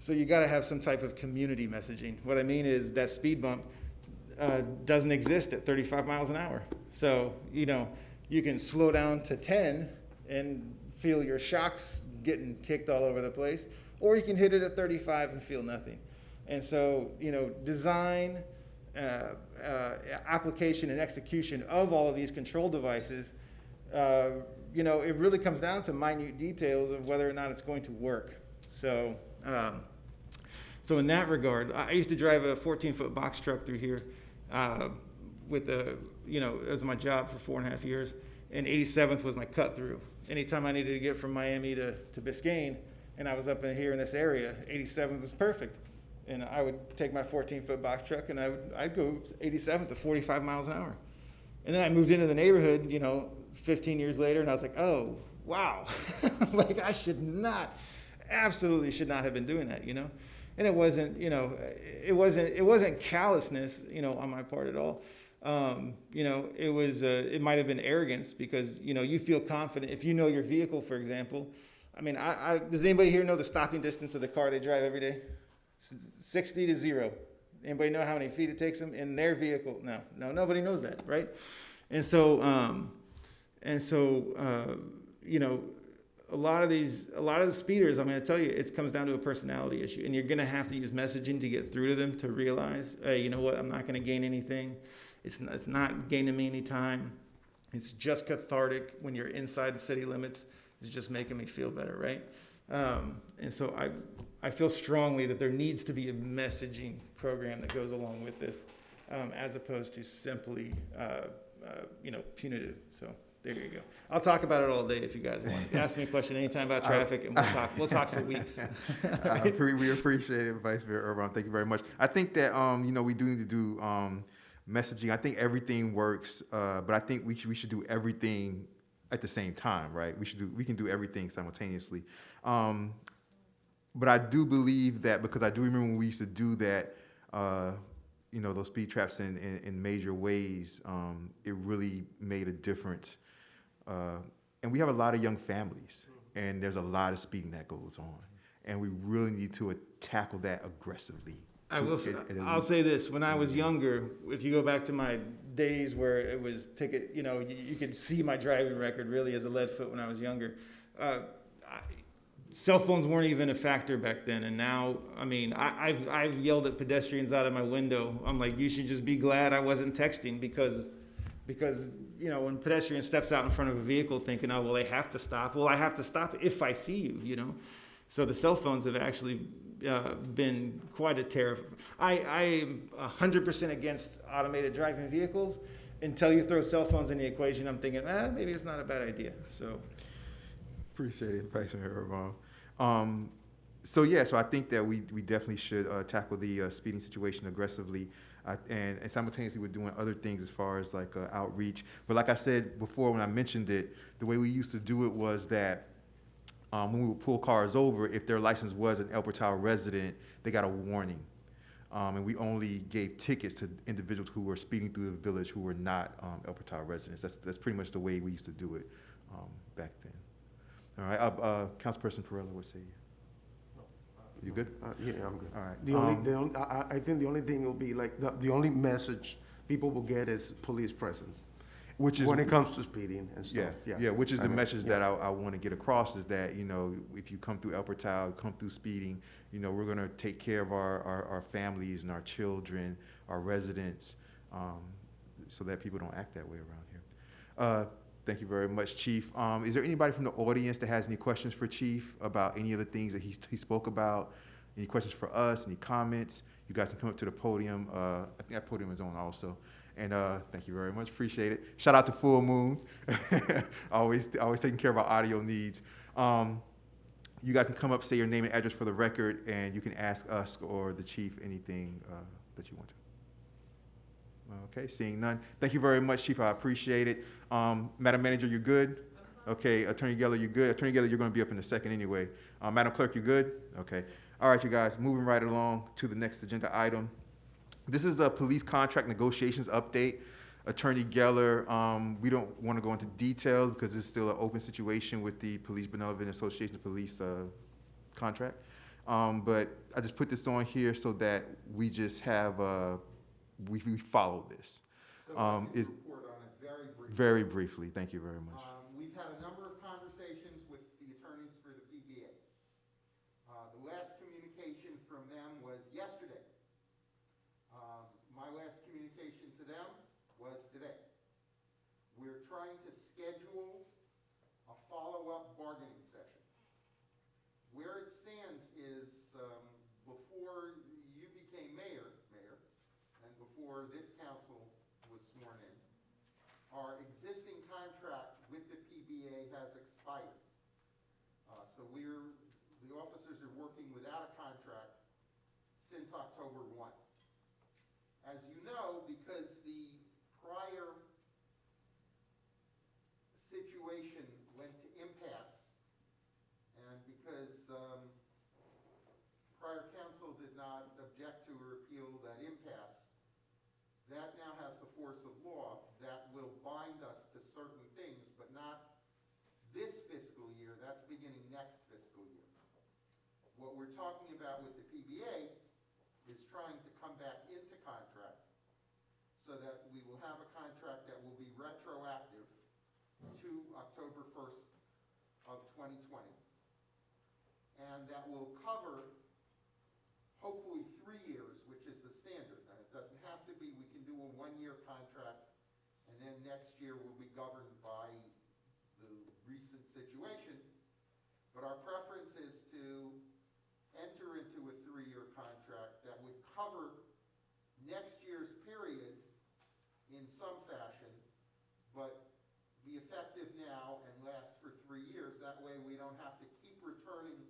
you got to have some type of community messaging. What I mean is that speed bump doesn't exist at 35 miles an hour. So, you know, you can slow down to 10 and feel your shocks getting kicked all over the place, or you can hit it at 35 and feel nothing. And so, you know, design, application, and execution of all of these control devices, you know, it really comes down to minute details of whether or not it's going to work. So, so in that regard, I used to drive a 14-foot box truck through here with the, you know, as my job for 4.5 years, and 87th was my cut through. Anytime I needed to get from Miami to Biscayne, and I was up in here in this area, 87th was perfect. And I would take my 14-foot box truck and I'd go 87th to 45 miles an hour. And then I moved into the neighborhood, you know, 15 years later, and I was like, oh, wow. Like I absolutely should not have been doing that, you know? And it wasn't, you know, it wasn't callousness, you know, on my part at all. You know, it might have been arrogance because, you know, you feel confident. If you know your vehicle, for example, I mean, does anybody here know the stopping distance of the car they drive every day? 60 to 0. Anybody know how many feet it takes them in their vehicle? No, nobody knows that, right? And so, you know, a lot of the speeders, I'm going to tell you, it comes down to a personality issue, and you're going to have to use messaging to get through to them to realize, hey, you know what? I'm not going to gain anything. It's not gaining me any time. It's just cathartic when you're inside the city limits. It's just making me feel better, right? And so I feel strongly that there needs to be a messaging program that goes along with this, as opposed to simply, you know, punitive. So there you go. I'll talk about it all day if you guys want. Ask me a question anytime about traffic, and we'll talk for weeks. We appreciate it, Vice Mayor Irvine. Thank you very much. I think that you know, we do need to do messaging. I think everything works, but I think we should do everything at the same time, right? We can do everything simultaneously. But I do believe that, because I do remember when we used to do that, you know, those speed traps in major ways, it really made a difference. And we have a lot of young families, and there's a lot of speeding that goes on, and we really need to tackle that aggressively. I'll say this: when I was younger, if you go back to my days where it was ticket, you know, you could see my driving record really as a lead foot when I was younger. Cell phones weren't even a factor back then, and now, I mean, I've yelled at pedestrians out of my window. I'm like, you should just be glad I wasn't texting, because you know, when a pedestrian steps out in front of a vehicle thinking, oh, well, they have to stop. Well, I have to stop if I see you, you know. So the cell phones have actually been quite a terror. I am 100% against automated driving vehicles. Until you throw cell phones in the equation, I'm thinking, maybe it's not a bad idea. So. Appreciate it, Vice Mayor Irvine. So I think that we definitely should tackle the speeding situation aggressively, and simultaneously we're doing other things as far as like outreach. But like I said before when I mentioned it, the way we used to do it was that when we would pull cars over, if their license was an El Portal resident, they got a warning. And we only gave tickets to individuals who were speeding through the village who were not El Portal residents. That's pretty much the way we used to do it back then. All right, Councilperson Perella, what say you? You good? Yeah, I'm good. All right. I think the only thing will be like, the only message people will get is police presence. Which is when it comes to speeding and stuff. Yeah, which is the message that I want to get across, is that, you know, if you come through El Portal, come through speeding, you know, we're going to take care of our families and our children, our residents, so that people don't act that way around here. Thank you very much, Chief. Is there anybody from the audience that has any questions for Chief about any of the things that he spoke about? Any questions for us? Any comments? You guys can come up to the podium. I think that podium is on also. And thank you very much. Appreciate it. Shout out to Full Moon. always taking care of our audio needs. You guys can come up, say your name and address for the record, and you can ask us or the Chief anything that you want to. Okay, seeing none. Thank you very much, Chief. I appreciate it. Madam Manager, you good? Okay, Attorney Geller, you good? Attorney Geller, you're going to be up in a second anyway. Madam Clerk, you good? Okay. All right, you guys, moving right along to the next agenda item. This is a police contract negotiations update. Attorney Geller, we don't want to go into details because it's still an open situation with the Police Benevolent Association of Police contract. But I just put this on here so that we just have, we follow this. So I can is- report on it very briefly. Very briefly, thank you very much. We've had a number of conversations with the attorneys for the PBA. The last communication from them was yesterday. My last communication to them was today. We're trying to schedule a follow-up bargaining session. Where it stands is, before you became mayor, and before this council was sworn in, our existing contract with the PBA has expired. So the officers are working without a contract since October 1. As you know, because the prior situation went to impasse, and because prior council did not object to or appeal that impasse, that now has the force of law that will bind us to certain things, but not this fiscal year. That's beginning next fiscal year. What we're talking about with the PBA is trying to come back into contract so that we will have a contract that will be retroactive to October 1st of 2020. And that will cover hopefully 3 years, which is the standard. And it doesn't have to be, we can do a 1-year contract, and then next year will be governed by the recent situation. But our preference is to enter into a 3-year contract that would cover next year's period in some fashion, but be effective now and last for 3 years. That way we don't have to keep returning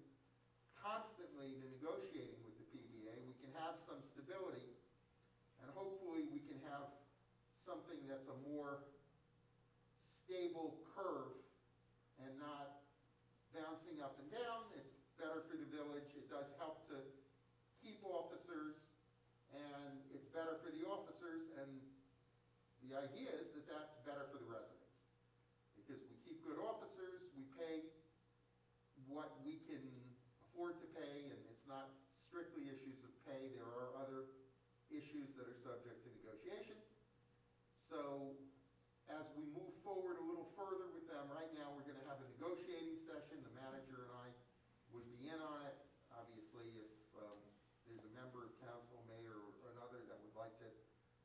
constantly to negotiating with the PBA. We can have some stability, and hopefully we can have something that's a more stable curve and not bouncing up and down. It's better for the village. It does help to keep officers, and it's better for the officers, and the idea is that that's better for the residents. Because we keep good officers, we pay what we can afford to pay, and it's not strictly issues of pay. There are other issues that are subject to negotiation. So as we move forward a little further with them, right now we're going to have a negotiating session. The manager and I would be in on it. Obviously, if there's a member of council, mayor, or another that would like to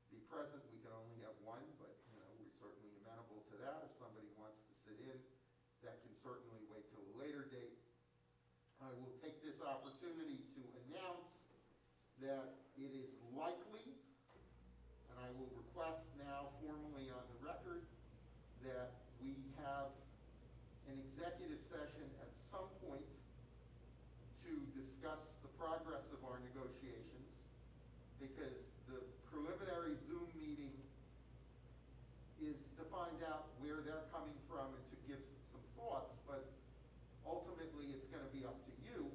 be present, we can only have one, but we're certainly amenable to that. If somebody wants to sit in, that can certainly wait till a later date. I will take this opportunity to announce that it is likely, and I will request now formally on the record, that we have an executive session at some point to discuss the progress of our negotiations, because the preliminary Zoom meeting is to find out where they're coming from and to give some thoughts, but ultimately it's going to be up to you,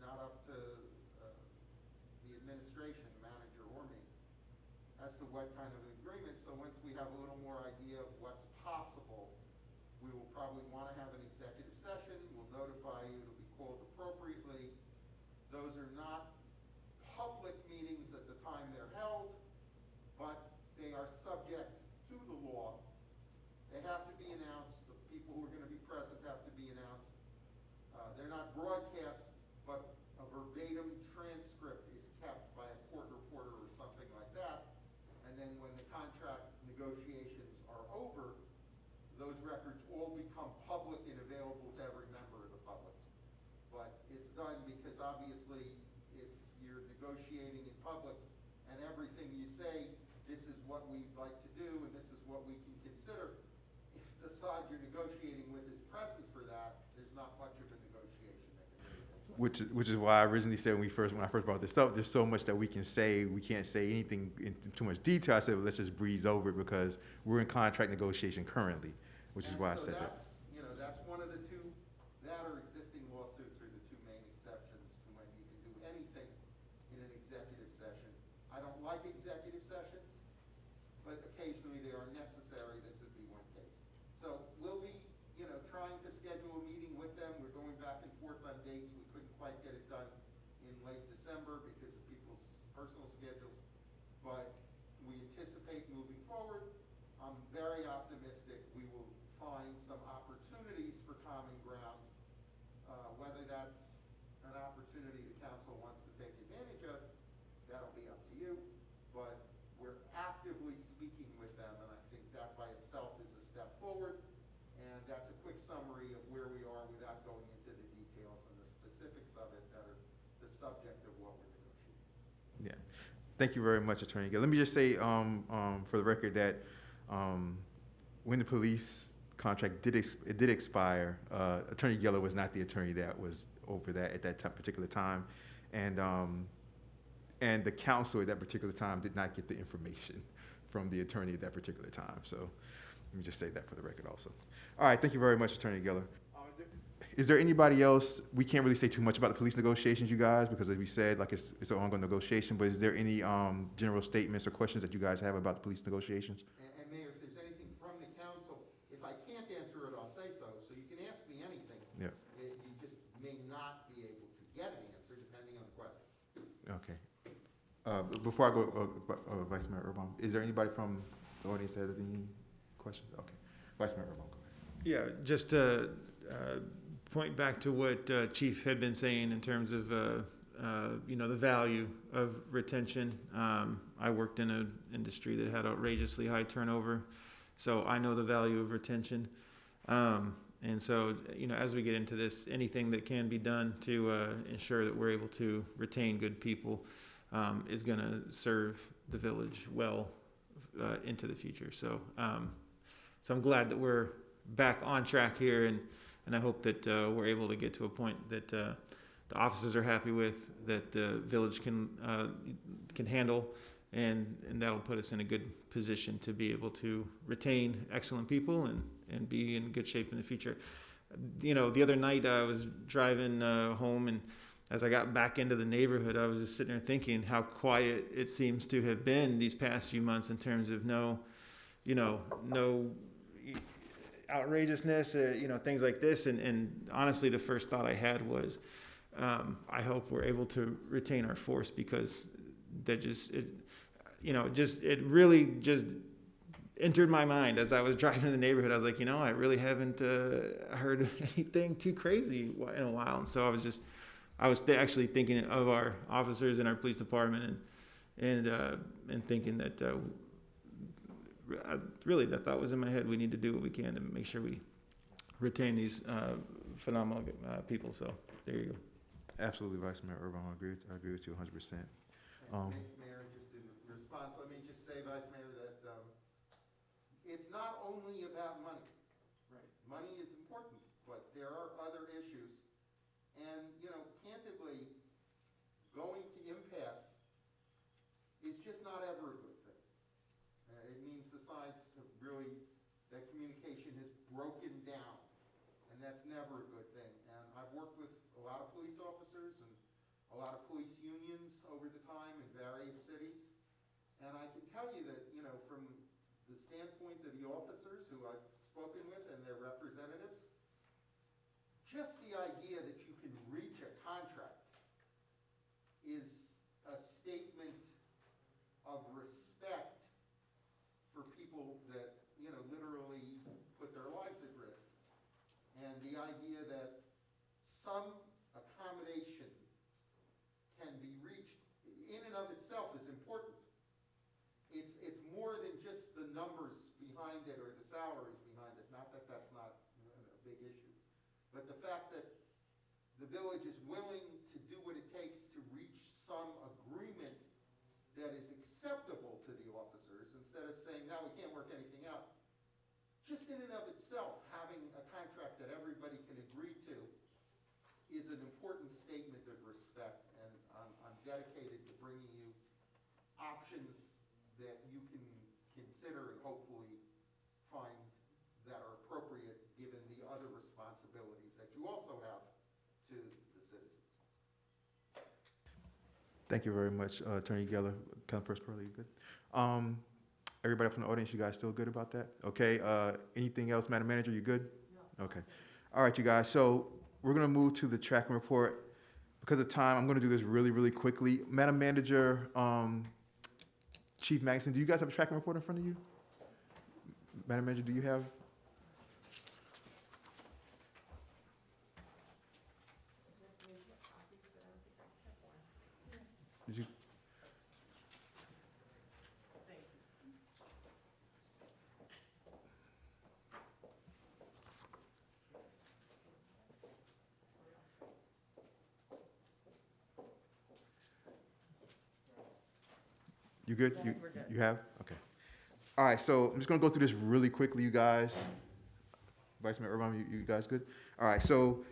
not up to the administration, manager, or me, as to what kind of an agreement. So once we have a little more idea of what's possible, we will probably want to have an executive session. We'll notify you. It'll be called appropriately. Those are not public meetings at the time they're held, but they are subject to the law. They have to be announced. The people who are going to be present have to be announced. They're not broadcast, but a verbatim transcript is kept by a court reporter or something like that. And then when the contract negotiations are over, those records all become public and available to every member of the public. But it's done because obviously if you're negotiating in public and everything you say, this is what we'd like to do and this is what we can consider, if the side you're negotiating with is present for that, there's not much of a negotiation that can really take place. which is why I originally said when I first brought this up, there's so much that we can say. We can't say anything in too much detail. I said, well, let's just breeze over it because we're in contract negotiation currently, which is why I said that. You know, that's one of the two, that or existing lawsuits are the two main exceptions to when you can do anything in an executive session. I don't like executive sessions, but occasionally they are necessary. This would be one case. So we'll be, you know, trying to schedule a meeting with them. We're going back and forth on dates. We couldn't quite get it done in late December because of people's personal schedules, but we anticipate moving forward. I'm very optimistic we will find some opportunities for common ground, whether that's an opportunity the council wants to take advantage of, that'll be up to you, but we're actively speaking with them, and I think that by itself is a step forward, and that's a quick summary of where we are without going into the details and the specifics of it that are the subject of what we're negotiating. Yeah. Thank you very much, Attorney Gill. Let me just say, for the record, that when the police contract did expire, Attorney Geller was not the attorney that was over that at that particular time, and the council at that particular time did not get the information from the attorney at that particular time. So let me just say that for the record also. All right, thank you very much, Attorney Geller. Is there anybody else? We can't really say too much about the police negotiations, you guys, because as we said, like it's an ongoing negotiation, but is there any general statements or questions that you guys have about the police negotiations? And Mayor, if there's anything from the council, if I can't answer it, I'll say so. So you can ask me anything. Yeah. You just may not be able to get an answer depending on the question. Okay. Before I go, Vice Mayor Urban, is there anybody from the audience that has any questions? Okay. Vice Mayor Urban, go ahead. Yeah, just to point back to what Chief had been saying in terms of you know, the value of retention. I worked in an industry that had outrageously high turnover, so I know the value of retention. And so, you know, as we get into this, anything that can be done to ensure that we're able to retain good people is going to serve the village well into the future. So, so I'm glad that we're back on track here, and I hope that we're able to get to a point that the officers are happy with, that the village can handle, and that'll put us in a good position to be able to retain excellent people and be in good shape in the future. You know, the other night I was driving home, and as I got back into the neighborhood, I was just sitting there thinking how quiet it seems to have been these past few months in terms of no outrageousness, you know, things like this. And honestly, the first thought I had was, I hope we're able to retain our force, because that it really just entered my mind as I was driving in the neighborhood. I was like, you know, I really haven't heard anything too crazy in a while. And so I was actually thinking of our officers in our police department, and thinking that really that thought was in my head. We need to do what we can to make sure we retain these phenomenal people. So there you go. Absolutely, Vice Mayor Urban. I agree with you 100%. Mayor, just in response, let me just say, Vice Mayor, that it's not only about money. Right. Money is important, but there are other issues. And, you know, candidly, going to impasse is just not ever a good thing. It means the sides have really, that communication has broken down, and that's never a good thing. And I've worked with a lot of police officers and a lot of police unions over the time in various cities, and I can tell you that, you know, from the standpoint of the officers who I've spoken with and their representatives, just the idea that you can reach a contract is a statement of respect for people that, you know, literally put their lives at risk. And the idea that some accommodation can be reached in and of itself is important. It's more than just the numbers behind it or the salaries behind it. Not that that's not a big issue. But the fact that the village is willing to do what it takes to reach some agreement that is acceptable to the officers, instead of saying, no, we can't work anything out. Just in and of itself, having a contract that everybody can agree to is an important statement of respect, and I'm dedicated to bringing you options that you can consider and hopefully find that are appropriate given the other responsibilities that you also have to the citizens. Thank you very much, Attorney Geller. Councilperson Pearl, you good? Everybody from the audience, you guys still good about that? Okay, anything else, Madam Manager, you good? Okay. All right, you guys, so we're gonna move to the tracking report. Because of time, I'm gonna do this really, really quickly. Madam Manager, Chief Magnuson, do you guys have a tracking report in front of you? Madam Manager, do you have? Did you? You good? Yeah, we're good. You have? Okay. All right, so I'm just gonna go through this really quickly, you guys. Vice Mayor Urban, you guys good? All right, so,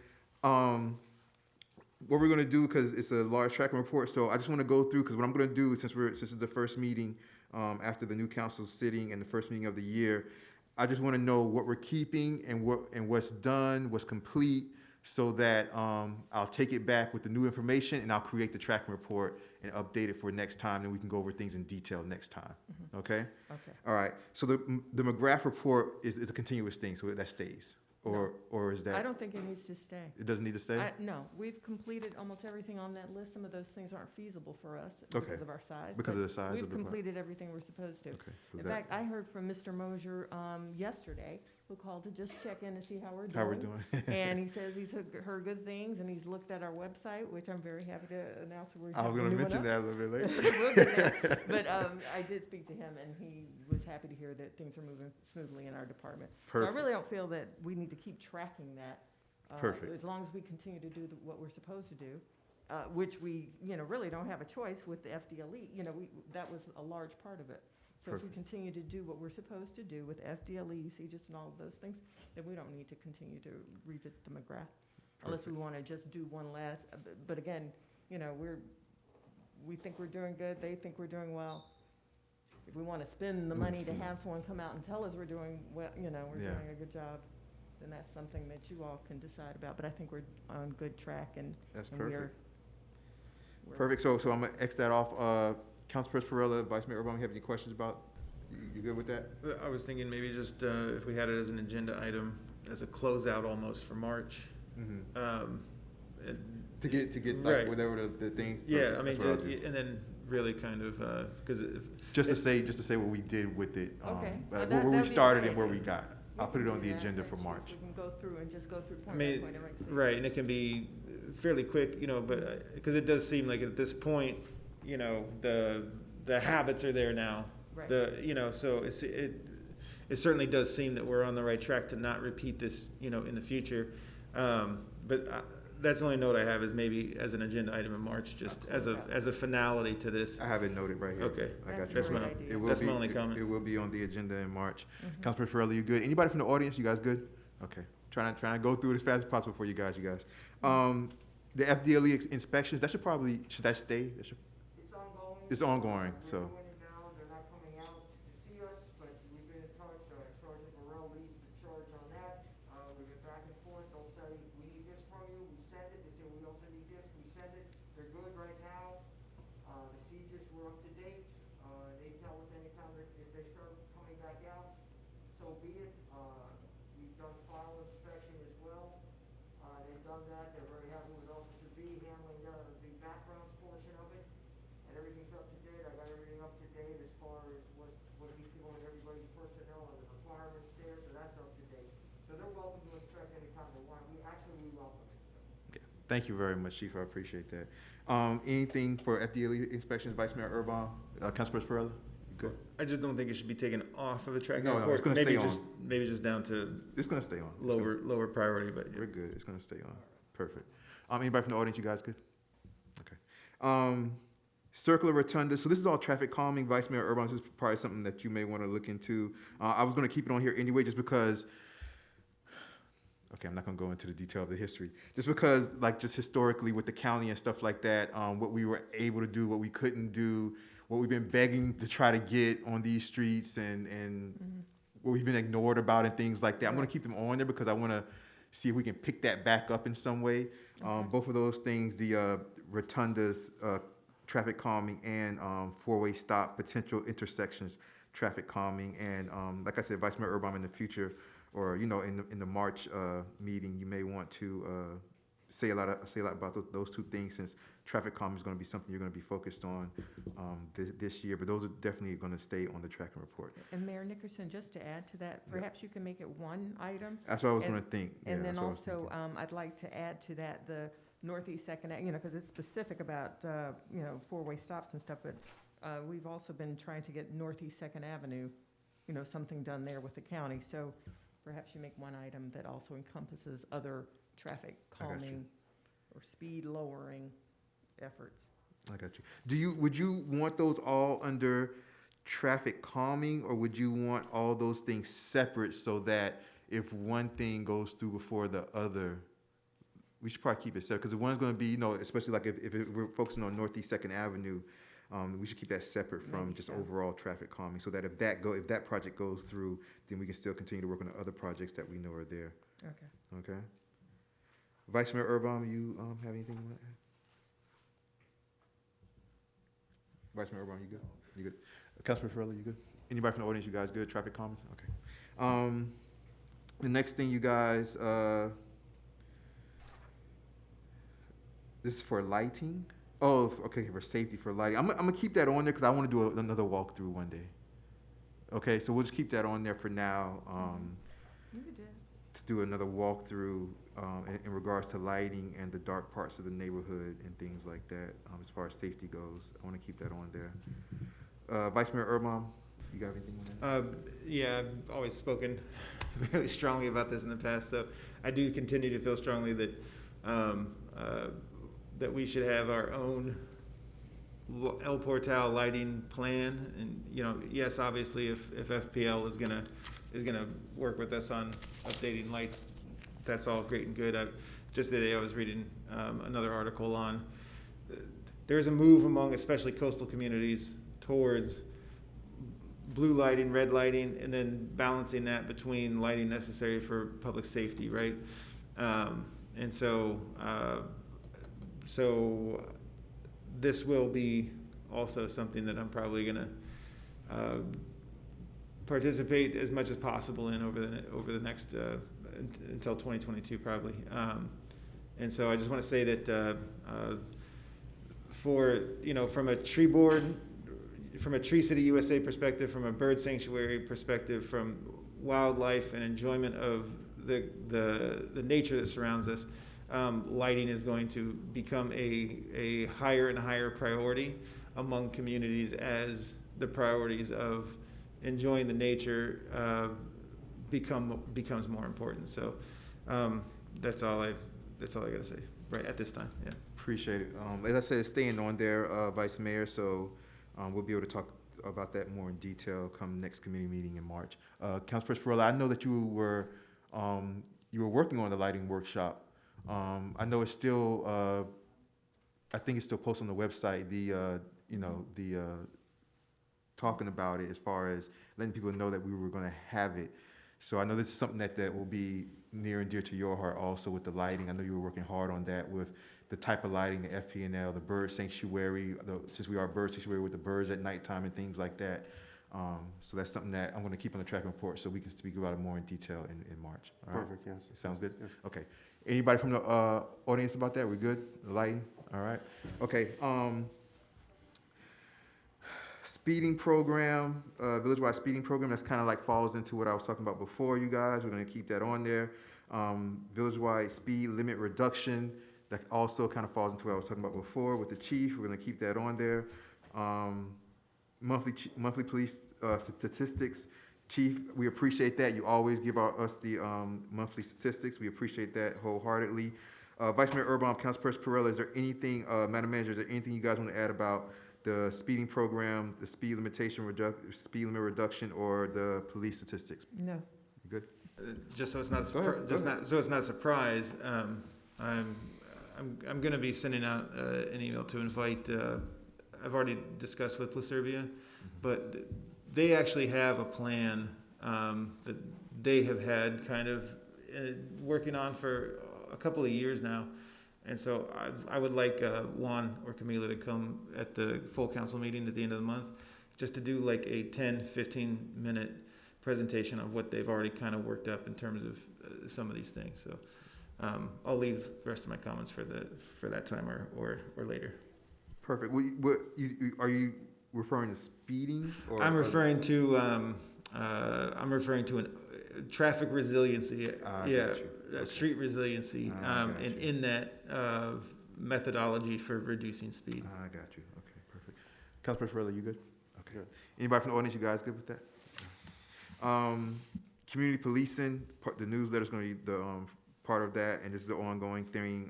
what we're gonna do, because it's a large tracking report, so I just wanna go through, because what I'm gonna do, since it's the first meeting, after the new council sitting and the first meeting of the year, I just wanna know what we're keeping and what's done, what's complete, so that, I'll take it back with the new information and I'll create the tracking report and update it for next time, and we can go over things in detail next time, okay? Okay. All right, so the McGrath report is a continuous thing, so that stays, or is that? I don't think it needs to stay. It doesn't need to stay? No, we've completed almost everything on that list. Some of those things aren't feasible for us Okay. because of our size. Because but of the size of the We've part. completed everything we're supposed to. Okay, so In that, fact, I heard from Mr. Mosier yesterday, who called to just check in to see how we're doing. how we're doing? And he says he's heard good things, and he's looked at our website, which I'm very happy to announce we're I was gonna having a new one mention up. that a little bit later. We'll get there. But I did speak to him, and he was happy to hear that things are moving smoothly in our department. So I Perfect. really don't feel that we need to keep tracking that. Perfect. As long as we continue to do what we're supposed to do, which we, really don't have a choice with the FDLE. That was a large part of it. So if we Perfect. continue to do what we're supposed to do with FDLE, CGIS, and all of those things, then we don't need to continue to revisit the McGrath. Unless we want to just do one last, but again, we think we're doing good, they think we're doing well. If we want to spend the money to have someone come out and tell us we're doing well, we're Yeah. doing a good job, then that's something that you all can decide about. But I think we're on good track, and That's and perfect. we're- Perfect, so I'm gonna X that off. Councilperson Perrella, Vice Mayor Urban, you have any questions about, you good with that? I was thinking maybe just if we had it as an agenda item, as a closeout almost for March. Mm-hmm. And- To get like Right. whatever the things. Yeah, I mean, that's what I'll do. and then really kind of, because Just to say what we did with it, Okay. where That'd we be started okay. and where we got. I'll put it on the We can do agenda that, for Chief. March. We can go through and just go through I point by mean, point. and see. right, and it can be fairly quick, but, because it does seem like at this point, the habits are there now. Right. So it certainly does seem that we're on the right track to not repeat this, in the future. But that's the only note I have is maybe as an agenda item in March, just as a finality to this. I have it noted right here. Okay. I got That's you. That's a great my- idea. It will That's be- my only it- comment. It will be on the agenda in March. Mhm. Councilperson Farrell, you good? Anybody from the audience, you guys good? Okay. Trying to go through it as fast as possible for you guys. The FDLE inspections, should that stay? It's ongoing. It's ongoing, so. We're doing it now, they're not coming out to see us, but we've been in touch, Sergeant Burrell leads the charge on that. We've been back and forth, they'll say, we need this from you, we send it, they say, we also need this, we send it. They're good right now. The CGIS, we're up to date. They tell us anytime that if they start coming back out, so be it. We've done file inspection as well. They've done that, they're very happy with Officer B handling the background portion of it. And everything's up to date, I got everything up to date as far as what he's doing with everybody's personnel and the requirements there, so that's up to date. So they're welcome to inspect anytime they want, we welcome it, so. Thank you very much, Chief. I appreciate that. Anything for FDLE inspections, Vice Mayor Urban? Councilperson Farrell, you good? I just don't think it should be taken off of the tracking No, report. it's gonna Maybe stay just- Maybe just down to It's gonna stay on. It's gonna- lower priority, but yeah. We're good. It's gonna stay on. Perfect. Anybody from the audience, you guys good? Okay. Circular rotunda. So this is all traffic calming. Vice Mayor Urban, this is probably something that you may want to look into. I was gonna keep it on here anyway, just because. Okay, I'm not gonna go into the detail of the history, just because, like, just historically with the county and stuff like that, what we were able to do, what we couldn't do, what we've been begging to try to get on these streets, and what we've been ignored about and things like that. I'm gonna Right. keep them on there because I wanna see if we can pick that back up in some way. Both of those things, the rotundas, traffic calming, and four-way stop, potential intersections, traffic calming, and like I said, Vice Mayor Urban, in the future, or in the March meeting, you may want to say a lot about those two things, since traffic calming is going to be something you're going to be focused on this year. But those are definitely going to stay on the tracking report. And Mayor Nickerson, just to add to that, perhaps you can make it one item. That's what I was And- going to think. Yeah, And then that's what I was also, thinking. I'd like to add to that the Northeast Second, because it's specific about, four-way stops and stuff, but we've also been trying to get Northeast Second Avenue, something done there with the county. So perhaps you make one item that also encompasses other traffic I got you. calming or speed lowering efforts. I got you. Would you want those all under traffic calming, or would you want all those things separate so that if one thing goes through before the other, we should probably keep it separate, because the one's going to be, especially like if we're focusing on Northeast Second Avenue, we should keep that separate from Maybe just so. overall traffic calming, so that if that project goes through, then we can still continue to work on the other projects that we know are there. Okay. Okay. Vice Mayor Urban, you have anything you want to add? Vice Mayor Urban, you good? You good? Councilman Farrell, you good? Anybody from the audience, you guys good? Traffic calming? Okay. The next thing, you guys, this is for lighting. Oh, okay, for safety, for lighting. I'm gonna keep that on there because I want to do another walkthrough one day. Okay, so we'll just keep that on there for now. You could do it. To do another walkthrough in regards to lighting and the dark parts of the neighborhood and things like that, as far as safety goes. I want to keep that on there. Vice Mayor Urban, you got anything on that? Yeah, I've always spoken really strongly about this in the past, so I do continue to feel strongly that that we should have our own El Portal lighting plan. And yes, obviously, if FPL is gonna work with us on updating lights, that's all great and good. Just today I was reading another article on there's a move among especially coastal communities towards blue lighting, red lighting, and then balancing that between lighting necessary for public safety, right? And so this will be also something that I'm probably gonna participate as much as possible in over the next until 2022 probably. And so I just want to say that from a tree board, from a Tree City USA perspective, from a bird sanctuary perspective, from wildlife and enjoyment of the nature that surrounds us, lighting is going to become a higher and higher priority among communities as the priorities of enjoying the nature becomes more important. So that's all I gotta say right at this time. Yeah. Appreciate it. As I said, it's staying on there, Vice Mayor, so we'll be able to talk about that more in detail come next committee meeting in March. Councilperson Farrell, I know that you were working on the lighting workshop. I know it's still, I think it's still posted on the website, the talking about it as far as letting people know that we were gonna have it. So I know this is something that will be near and dear to your heart also with the lighting. I know you were working hard on that with the type of lighting, the FP&L, the bird sanctuary, since we are a bird sanctuary with the birds at nighttime and things like that. So that's something that I'm gonna keep on the tracking report so we can speak about it more in detail in March. All right? Perfect, yes. Sounds good? Yes. Okay. Anybody from the audience about that? We good? The lighting? All right. Okay. Speeding program, village-wide speeding program, that's kind of like falls into what I was talking about before, you guys. We're gonna keep that on there. Village-wide speed limit reduction, that also kind of falls into what I was talking about before with the chief. We're gonna keep that on there. Monthly police statistics. Chief, we appreciate that. You always give us the monthly statistics. We appreciate that wholeheartedly. Vice Mayor Urban, Councilperson Perrella, is there anything, Madam Manager, is there anything you guys want to add about the speeding program, the speed limit reduction, or the police statistics? No. You good? just so it's not, Go ahead, go ahead. so it's not a surprise, I'm gonna be sending out, an email to invite, I've already discussed with Placervia, but they actually have a plan, that they have had kind of, working on for a couple of years now. And so I would like, Juan or Camila to come at the full council meeting at the end of the month, just to do like a 10, 15-minute presentation of what they've already kind of worked up in terms of some of these things. So I'll leave the rest of my comments for that time or later. Perfect. Are you referring to speeding? Or I'm referring to an traffic resiliency. Ah, Yeah, got you. Okay. street resiliency, Ah, got and you. in that methodology for reducing speed. I got you. Okay, perfect. Councilman Ferrella, you good? Okay. Anybody from the audience, you guys good with that? Community policing, the newsletter's gonna be the part of that, and this is an ongoing thing.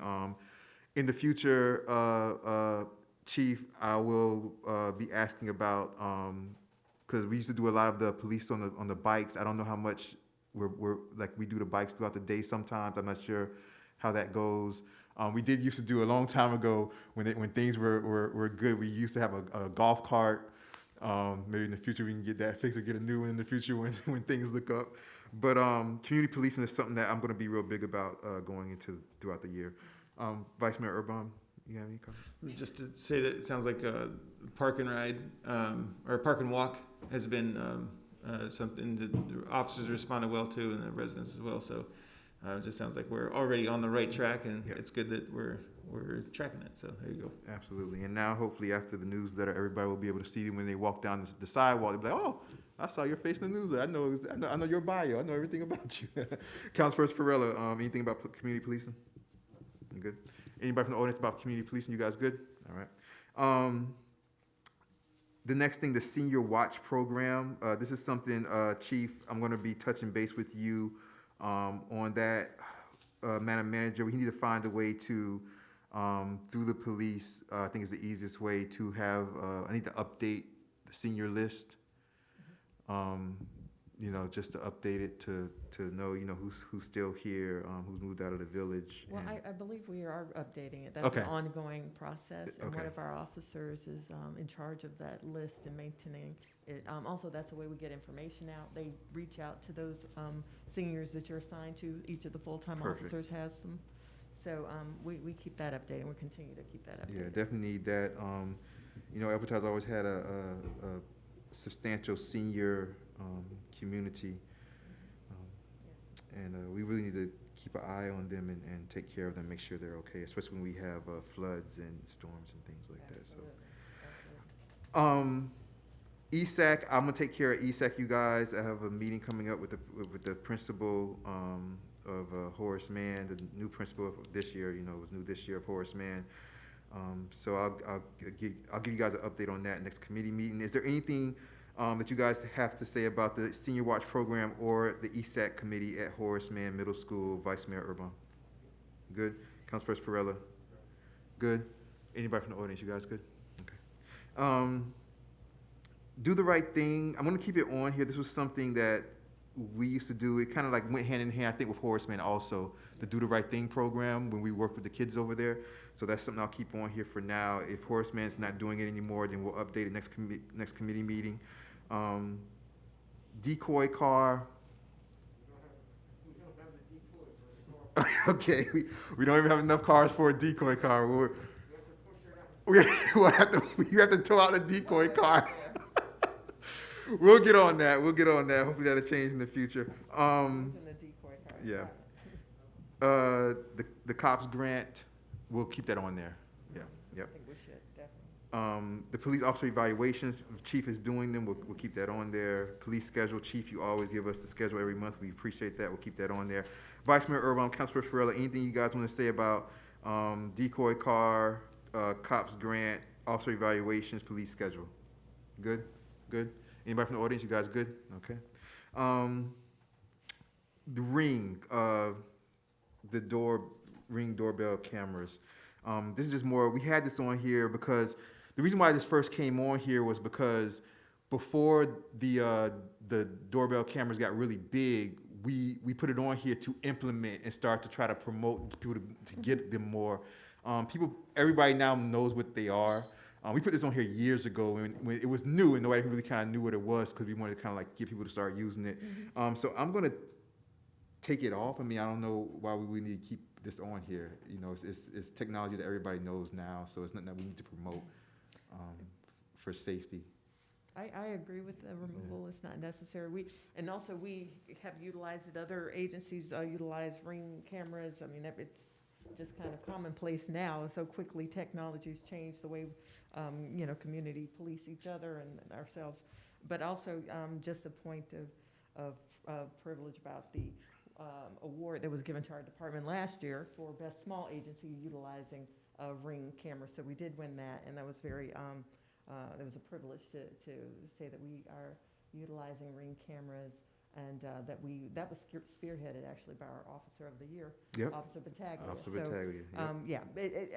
In the future, Chief, I will be asking about, because we used to do a lot of the police on the bikes. I don't know how much we're like we do the bikes throughout the day sometimes. I'm not sure how that goes. We did used to do a long time ago when things were good. We used to have a golf cart. Maybe in the future we can get that fixed or get a new one in the future when things look up. But community policing is something that I'm going to be real big about going into throughout the year. Vice Mayor Urban, you have any comments? Just to say that it sounds like a park and ride, or park and walk has been something that the officers responded well to and the residents as well. So it just sounds like we're already on the right track, and Yep. it's good that we're tracking it. So there you go. Absolutely. And now hopefully after the newsletter, everybody will be able to see when they walk down the sidewalk. They'll be like, oh, I saw your face in the newsletter. I know your bio. I know everything about you. Councilperson Ferrella, anything about community policing? You good? Anybody from the audience about community policing? You guys good? All right. The next thing, the Senior Watch Program. This is something, Chief, I'm going to be touching base with you on that. Madam Manager, we need to find a way to, through the police, I think is the easiest way to have, I need to update the senior list. Just to update it to know, who's still here, who's moved out of the village. Well, and- I believe we are updating it. That's Okay. an ongoing process, and one Okay. of our officers is in charge of that list and maintaining it. Also, that's the way we get information out. They reach out to those seniors that you're assigned to. Each of the full-time Perfect. officers has them. So we keep that updated, and we continue to keep that updated. Yeah, definitely need that. Advertise always had a substantial senior community, and we really need to keep an eye on them and take care of them, make sure they're okay, especially when we have floods and storms and things like that. So, ESAC, I'm gonna take care of ESAC, you guys. I have a meeting coming up with the principal of Horace Mann, the new principal of this year. Was new this year of Horace Mann. So I'll give you guys an update on that next committee meeting. Is there anything that you guys have to say about the Senior Watch Program or the ESAC committee at Horace Mann Middle School, Vice Mayor Urban? Good? Councilperson Ferrella? Good? Anybody from the audience, you guys good? Okay. Do the right thing. I'm gonna keep it on here. This was something that we used to do. It kind of like went hand in hand, I think, with Horace Mann also, the Do the Right Thing program when we worked with the kids over there. So that's something I'll keep on here for now. If Horace Mann's not doing it anymore, then we'll update it next committee meeting. Decoy car. Okay, we don't even have enough cars for a decoy car. We have to tow out a decoy car. We'll get on that. Hopefully that'll change in the future. In the decoy car. Yeah. The cops grant, we'll keep that on there. Yeah. Yep. I think we should, definitely. The police officer evaluations, if Chief is doing them, we'll keep that on there. Police schedule, Chief, you always give us the schedule every month. We appreciate that. We'll keep that on there. Vice Mayor Urban, Councilperson Ferrella, anything you guys want to say about decoy car, cops grant, officer evaluations, police schedule? Good? Anybody from the audience, you guys good? Okay. The Ring, the Ring doorbell cameras. This is just more, we had this on here because the reason why this first came on here was because before the doorbell cameras got really big, we put it on here to implement and start to try to promote people to get them more. Everybody now knows what they are. We put this on here years ago when it was new and nobody really kind of knew what it was because we wanted to kind of like get people to start using it. So I'm gonna take it off. I mean, I don't know why we need to keep this on here. You know, it's technology that everybody knows now, so it's nothing that we need to promote for safety. I agree with the removal. It's not necessary. We have utilized it. Other agencies utilize Ring cameras. I mean, it's just kind of commonplace now. So quickly, technology's changed the way, community police each other and ourselves. But also, just a point of privilege about the award that was given to our department last year for best small agency utilizing Ring cameras. So we did win that, and that was very. It was a privilege to say that we are utilizing Ring cameras, and that was spearheaded actually by our Officer of the Year, Yep. Officer Battaglia. Officer Battaglia, yep.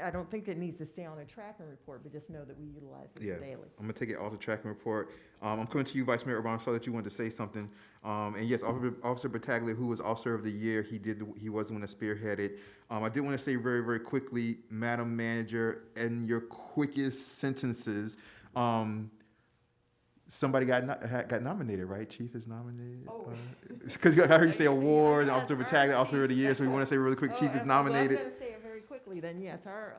I don't think it needs to stay on a tracking report, but just know that we utilize it daily. I'm gonna take it off the tracking report. I'm coming to you, Vice Mayor Urban. I saw that you wanted to say something. And yes, Officer Battaglia, who was Officer of the Year, he was the one that spearheaded. I did want to say very, very quickly, Madam Manager, in your quickest sentences, somebody got nominated, right? Chief is nominated. Oh. Because I heard you say award, Officer Battaglia, Officer of the Year. So we want to say really quick, Chief is nominated. Well, I'm going to say it very quickly then. Yes, our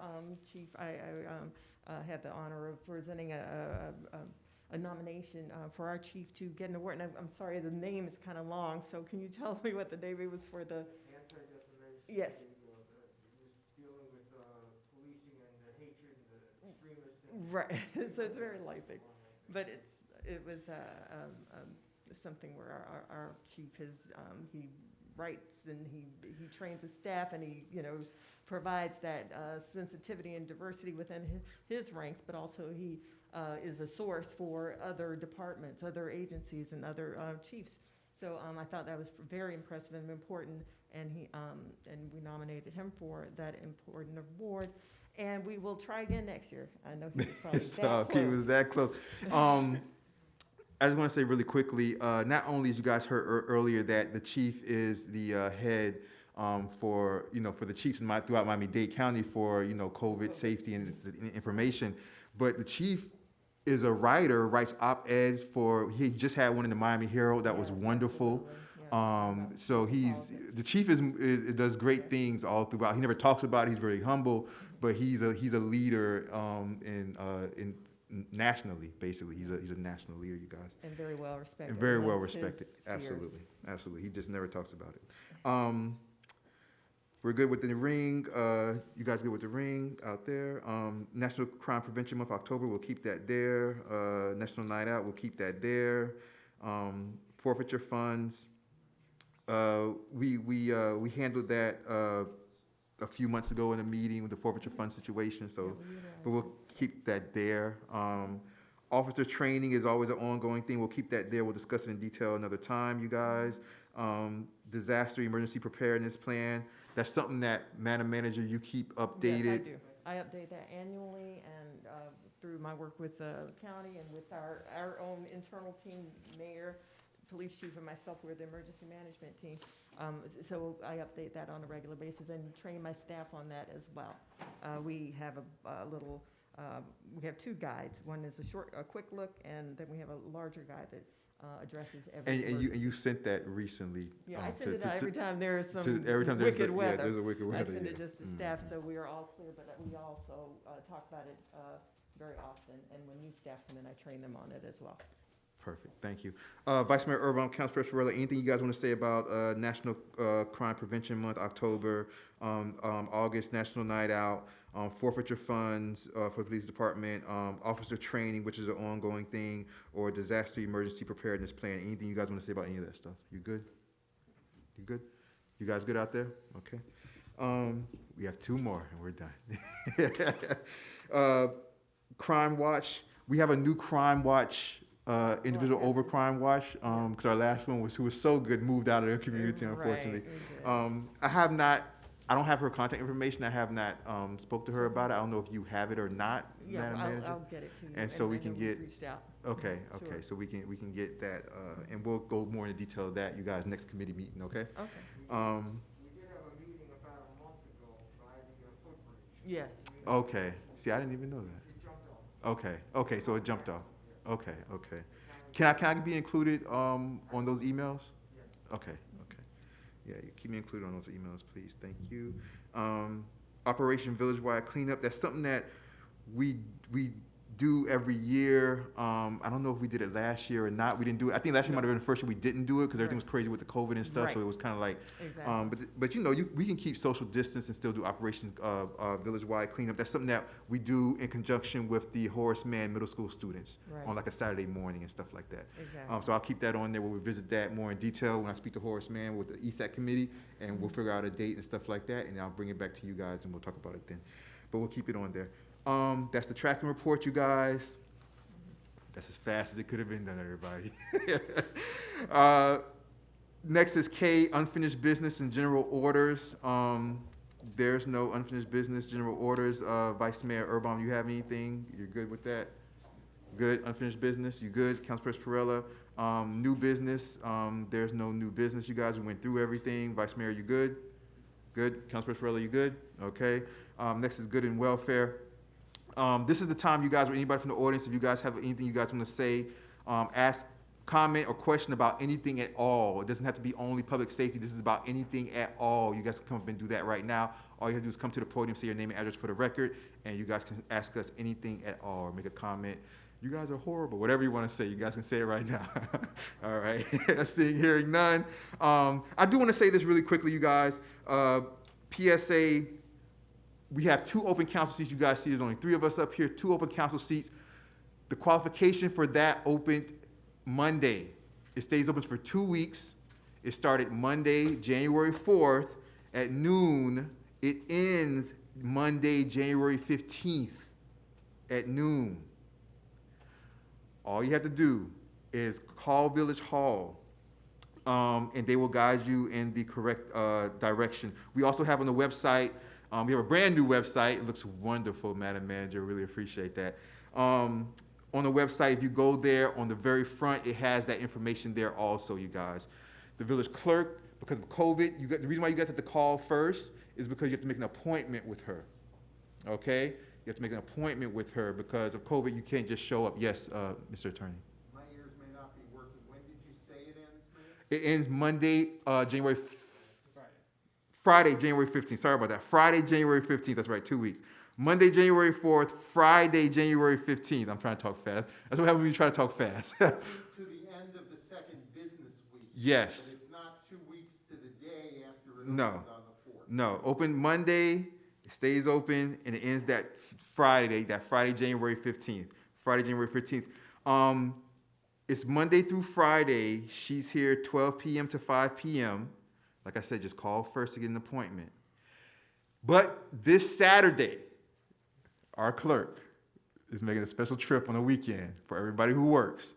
chief, I had the honor of presenting a nomination for our chief to get an award. And I'm sorry, the name is kind of long. So can you tell me what the name was for the? Anti-defamation. Yes. Dealing with policing and the hatred and the extremists. Right. So it's very lengthy, but it was something where our chief he writes and he trains his staff and he provides that sensitivity and diversity within his ranks, but also he is a source for other departments, other agencies, and other chiefs. So I thought that was very impressive and important, and we nominated him for that important award. And we will try again next year. I know he was probably that close. He was that close. I just want to say really quickly, not only as you guys heard earlier that the chief is the head for the chiefs throughout Miami-Dade County for COVID safety and information, but the chief is a writer, writes op-eds he just had one in the Miami Herald that was wonderful. So the chief does great things all throughout. He never talks about it. He's very humble, but he's a leader in nationally. Basically, he's a national leader. You guys. And very well respected. And very well respected. His peers. Absolutely. He just never talks about it. We're good with the ring. You guys good with the ring out there? National Crime Prevention Month, October. We'll keep that there. National Night Out. We'll keep that there. Forfeiture funds. We handled that a few months ago in a meeting with the forfeiture fund situation. So, but we'll keep that there. Officer training is always an ongoing thing. We'll keep that there. We'll discuss it in detail another time, you guys. Disaster emergency preparedness plan. That's something that, Madam Manager, you keep updated. Yes, I do. I update that annually, and through my work with the county and with our own internal team, mayor, police chief, and myself, we're the emergency management team. So I update that on a regular basis and train my staff on that as well. We have we have two guides. One is a quick look, and then we have a larger guide that addresses every. And you sent that recently. Yeah, I send it out every time there is some there's wicked weather. Yeah, there's a wicked weather. I send it just to staff, so we are all clear, but we also talk about it very often, and when new staff come in, I train them on it as well. Perfect, thank you. Vice Mayor Urban, Councilor Ferrella, anything you guys want to say about National Crime Prevention Month, October, August, National Night Out, forfeiture funds for the police department, officer training, which is an ongoing thing, or disaster emergency preparedness plan? Anything you guys want to say about any of that stuff? You good? You good? You guys good out there? Okay. We have two more and we're done. Crime Watch. We have a new Crime Watch individual over Crime Watch, because our last one who was so good, moved out of the community, unfortunately. Right, I have not I don't have her contact information. I have not spoke to her about it. I don't know if you have it or not, Yeah, Madam Manager. I'll get it to you. And so we I can know we've get- reached out. Okay, Sure. okay, so we can get that, and we'll go more into detail of that, you guys, next committee meeting, okay? Okay, We did have a meeting about a month ago by the footbridge. yes. Okay, see, I didn't even know that. It jumped off. Okay, so it jumped off. Okay. Can I be included, on those emails? Okay. Yeah, you keep me included on those emails, please, thank you. Operation Village-wide cleanup, that's something that we do every year. I don't know if we did it last year or not. We didn't do it. I think last year might have been the first year we didn't do it because everything was crazy with the COVID and stuff. So Right. it was kind of like, Exactly. but you know, we can keep social distance and still do Operation Village-wide cleanup. That's something that we do in conjunction with the Horace Mann Middle School students Right. on like a Saturday morning and stuff like that. Exactly. So I'll keep that on there. We'll revisit that more in detail when I speak to Horace Mann with the ESAC committee, and we'll figure out a date and stuff like that, and I'll bring it back to you guys and we'll talk about it then. But we'll keep it on there. That's the tracking report, you guys. That's as fast as it could have been done, everybody. Next is K, unfinished business and general orders. There's no unfinished business, general orders. Vice Mayor Urban, you have anything? You're good with that? Good, unfinished business, you good? Councilperson Perrella, new business, there's no new business, you guys, we went through everything. Vice Mayor, you good? Good, Councilperson Perrella, you good? Okay, next is good and welfare. This is the time, you guys, or anybody from the audience, if you guys have anything you guys want to say, ask, comment, or question about anything at all. It doesn't have to be only public safety, this is about anything at all. You guys can come up and do that right now. All you have to do is come to the podium, say your name and address for the record, and you guys can ask us anything at all, or make a comment. You guys are horrible, whatever you want to say, you guys can say it right now. All right, seeing, hearing none. I do want to say this really quickly, you guys. PSA, we have 2 open council seats. You guys see there's only 3 of us up here, 2 open council seats. The qualification for that opened Monday. It stays open for 2 weeks. It started Monday, January 4th at noon. It ends Monday, January 15th at noon. All you have to do is call Village Hall, and they will guide you in the correct direction. We also have on the website, we have a brand new website. It looks wonderful, Madam Manager, really appreciate that. On the website, if you go there, on the very front, it has that information there also, you guys. The village clerk, because of COVID, the reason why you guys have to call first is because you have to make an appointment with her, okay? You have to make an appointment with her because of COVID, you can't just show up. Yes, Mr. Attorney. My ears may not be working. When did you say it ends, Mayor? It ends Monday, Friday, January 15th. Sorry about that. Friday, January 15th. That's right, 2 weeks. Monday, January 4th, Friday, January 15th. I'm trying to talk fast. That's what happens when you try to talk fast. To the end of the second business week. Yes. But it's not 2 weeks to the day after it No. opens on the 4th. No, open Monday, it stays open, and it ends that Friday, January 15th. Friday, January 15th. It's Monday through Friday. She's here 12 p.m. to 5 p.m. Like I said, just call first to get an appointment. But this Saturday, our clerk is making a special trip on the weekend for everybody who works.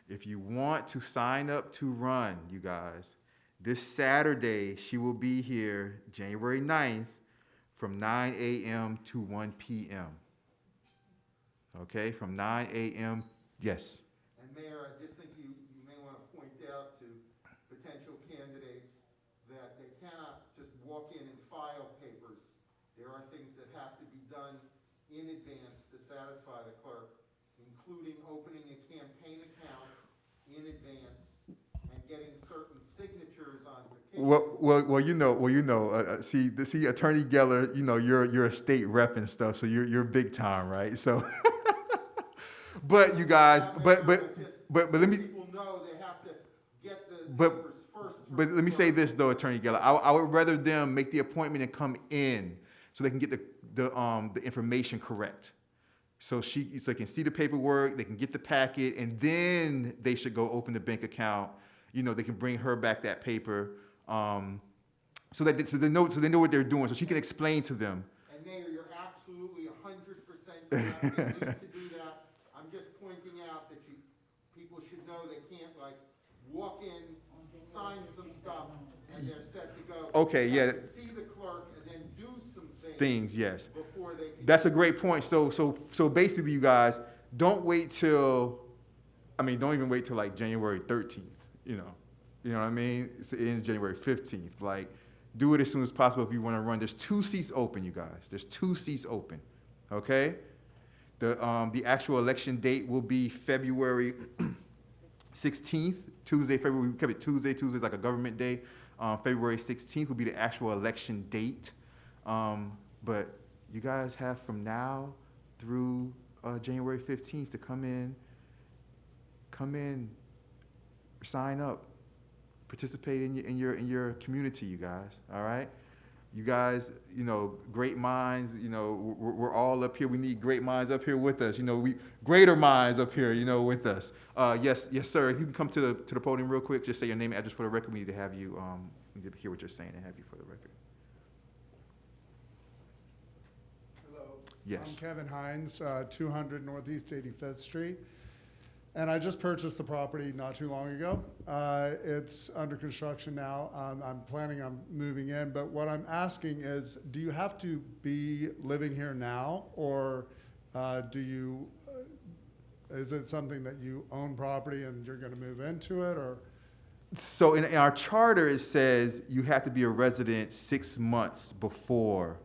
If you want to sign up to run, you guys, this Saturday, she will be here January 9th from 9 a.m. to 1 p.m. Okay, from 9 a.m., yes. And Mayor, I just think you may want to point out to potential candidates that they cannot just walk in and file papers. There are things that have to be done in advance to satisfy the clerk, including opening a campaign account in advance and getting certain signatures on petitions. See, Attorney Geller, you're a state rep and stuff, so you're big time, right? So, but you guys, but let me. People know they have to get the But- papers first. But let me say this though, Attorney Geller, I would rather them make the appointment and come in so they can get the information correct. So they can see the paperwork, they can get the packet, and then they should go open the bank account. They can bring her back that paper, so they know what they're doing, so she can explain to them. And Mayor, you're absolutely 100% correct. They need to do that. I'm just pointing out that people should know they can't walk in, sign some stuff, and they're set to go. Okay, They have yeah. to see the clerk, and things, yes. before they can. That's a great point. So basically, you guys, don't wait till, don't even wait till like January 13th, you know what I mean? It ends January 15th. Like, do it as soon as possible if you want to run. There's 2 seats open, you guys. There's 2 seats open, okay? The actual election date will be February 16th, Tuesday, February, we kept it Tuesday. Tuesday's like a government day. February 16th will be the actual election date. But you guys have from now through January 15th to come in, sign up, participate in your community, you guys, all right? You guys, great minds, we're all up here. We need great minds up here with us. Greater minds up here, with us. Yes, sir. You can come to the podium real quick. Just say your name and address for the record. We need to have you, we need to hear what you're saying and have you for the record. Hello. Yes. I'm Kevin Hines, 200 Northeast 85th Street. And I just purchased the property not too long ago. It's under construction now. I'm planning on moving in, but what I'm asking is, do you have to be living here now, or is it something that you own property and you're gonna move into it, or? So in our charter, it says you have to be a resident 6 months before,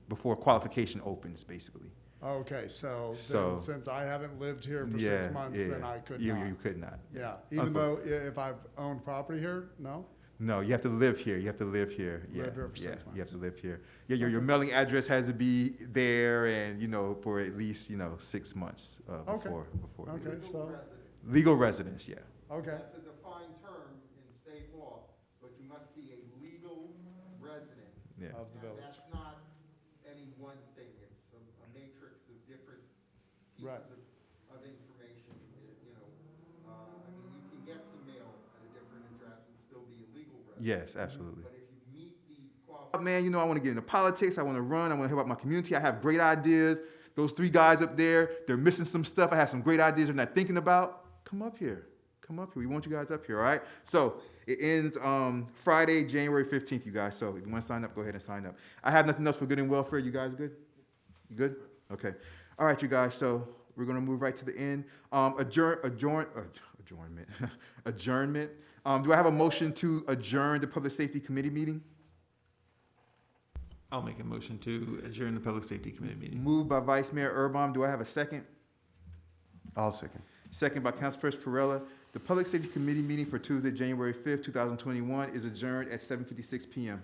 before qualification opens, basically. Okay, so So- then since I haven't lived here for 6 months, then I could not. You could not. Yeah, even though if I've owned property here, no? No, you have to live here. You have to live here. Yeah, Live here for 6 You have months. to live here. Yeah, your mailing address has to be there, and for at least 6 months Okay. before. Okay, Legal so, resident. Legal residence. Yeah. okay, That's a defined term in state law, but you must be a legal resident. Yeah. of the And village. that's not any one thing, it's a matrix of different Right. pieces of information, you can get some mail at a different address and still be a legal resident. Yes, absolutely. But if you meet the qualifications. Man, I want to get into politics. I want to run. I want to help out my community. I have great ideas. Those 3 guys up there, they're missing some stuff. I have some great ideas they're not thinking about. Come up here. Come up here. We want you guys up here, all right? So it ends Friday, January 15th, you guys. So if you want to sign up, go ahead and sign up. I have nothing else for good and welfare. You guys good? You good? Okay. All right, you guys. So we're going to move right to the end. Adjournment. Adjournment. Do I have a motion to adjourn the Public Safety Committee meeting? I'll make a motion to adjourn the Public Safety Committee meeting. Moved by Vice Mayor Erbaum. Do I have a second? I'll second. Second by Councilperson Perrella. The Public Safety Committee meeting for Tuesday, January 5th, 2021 is adjourned at 7:56 p.m.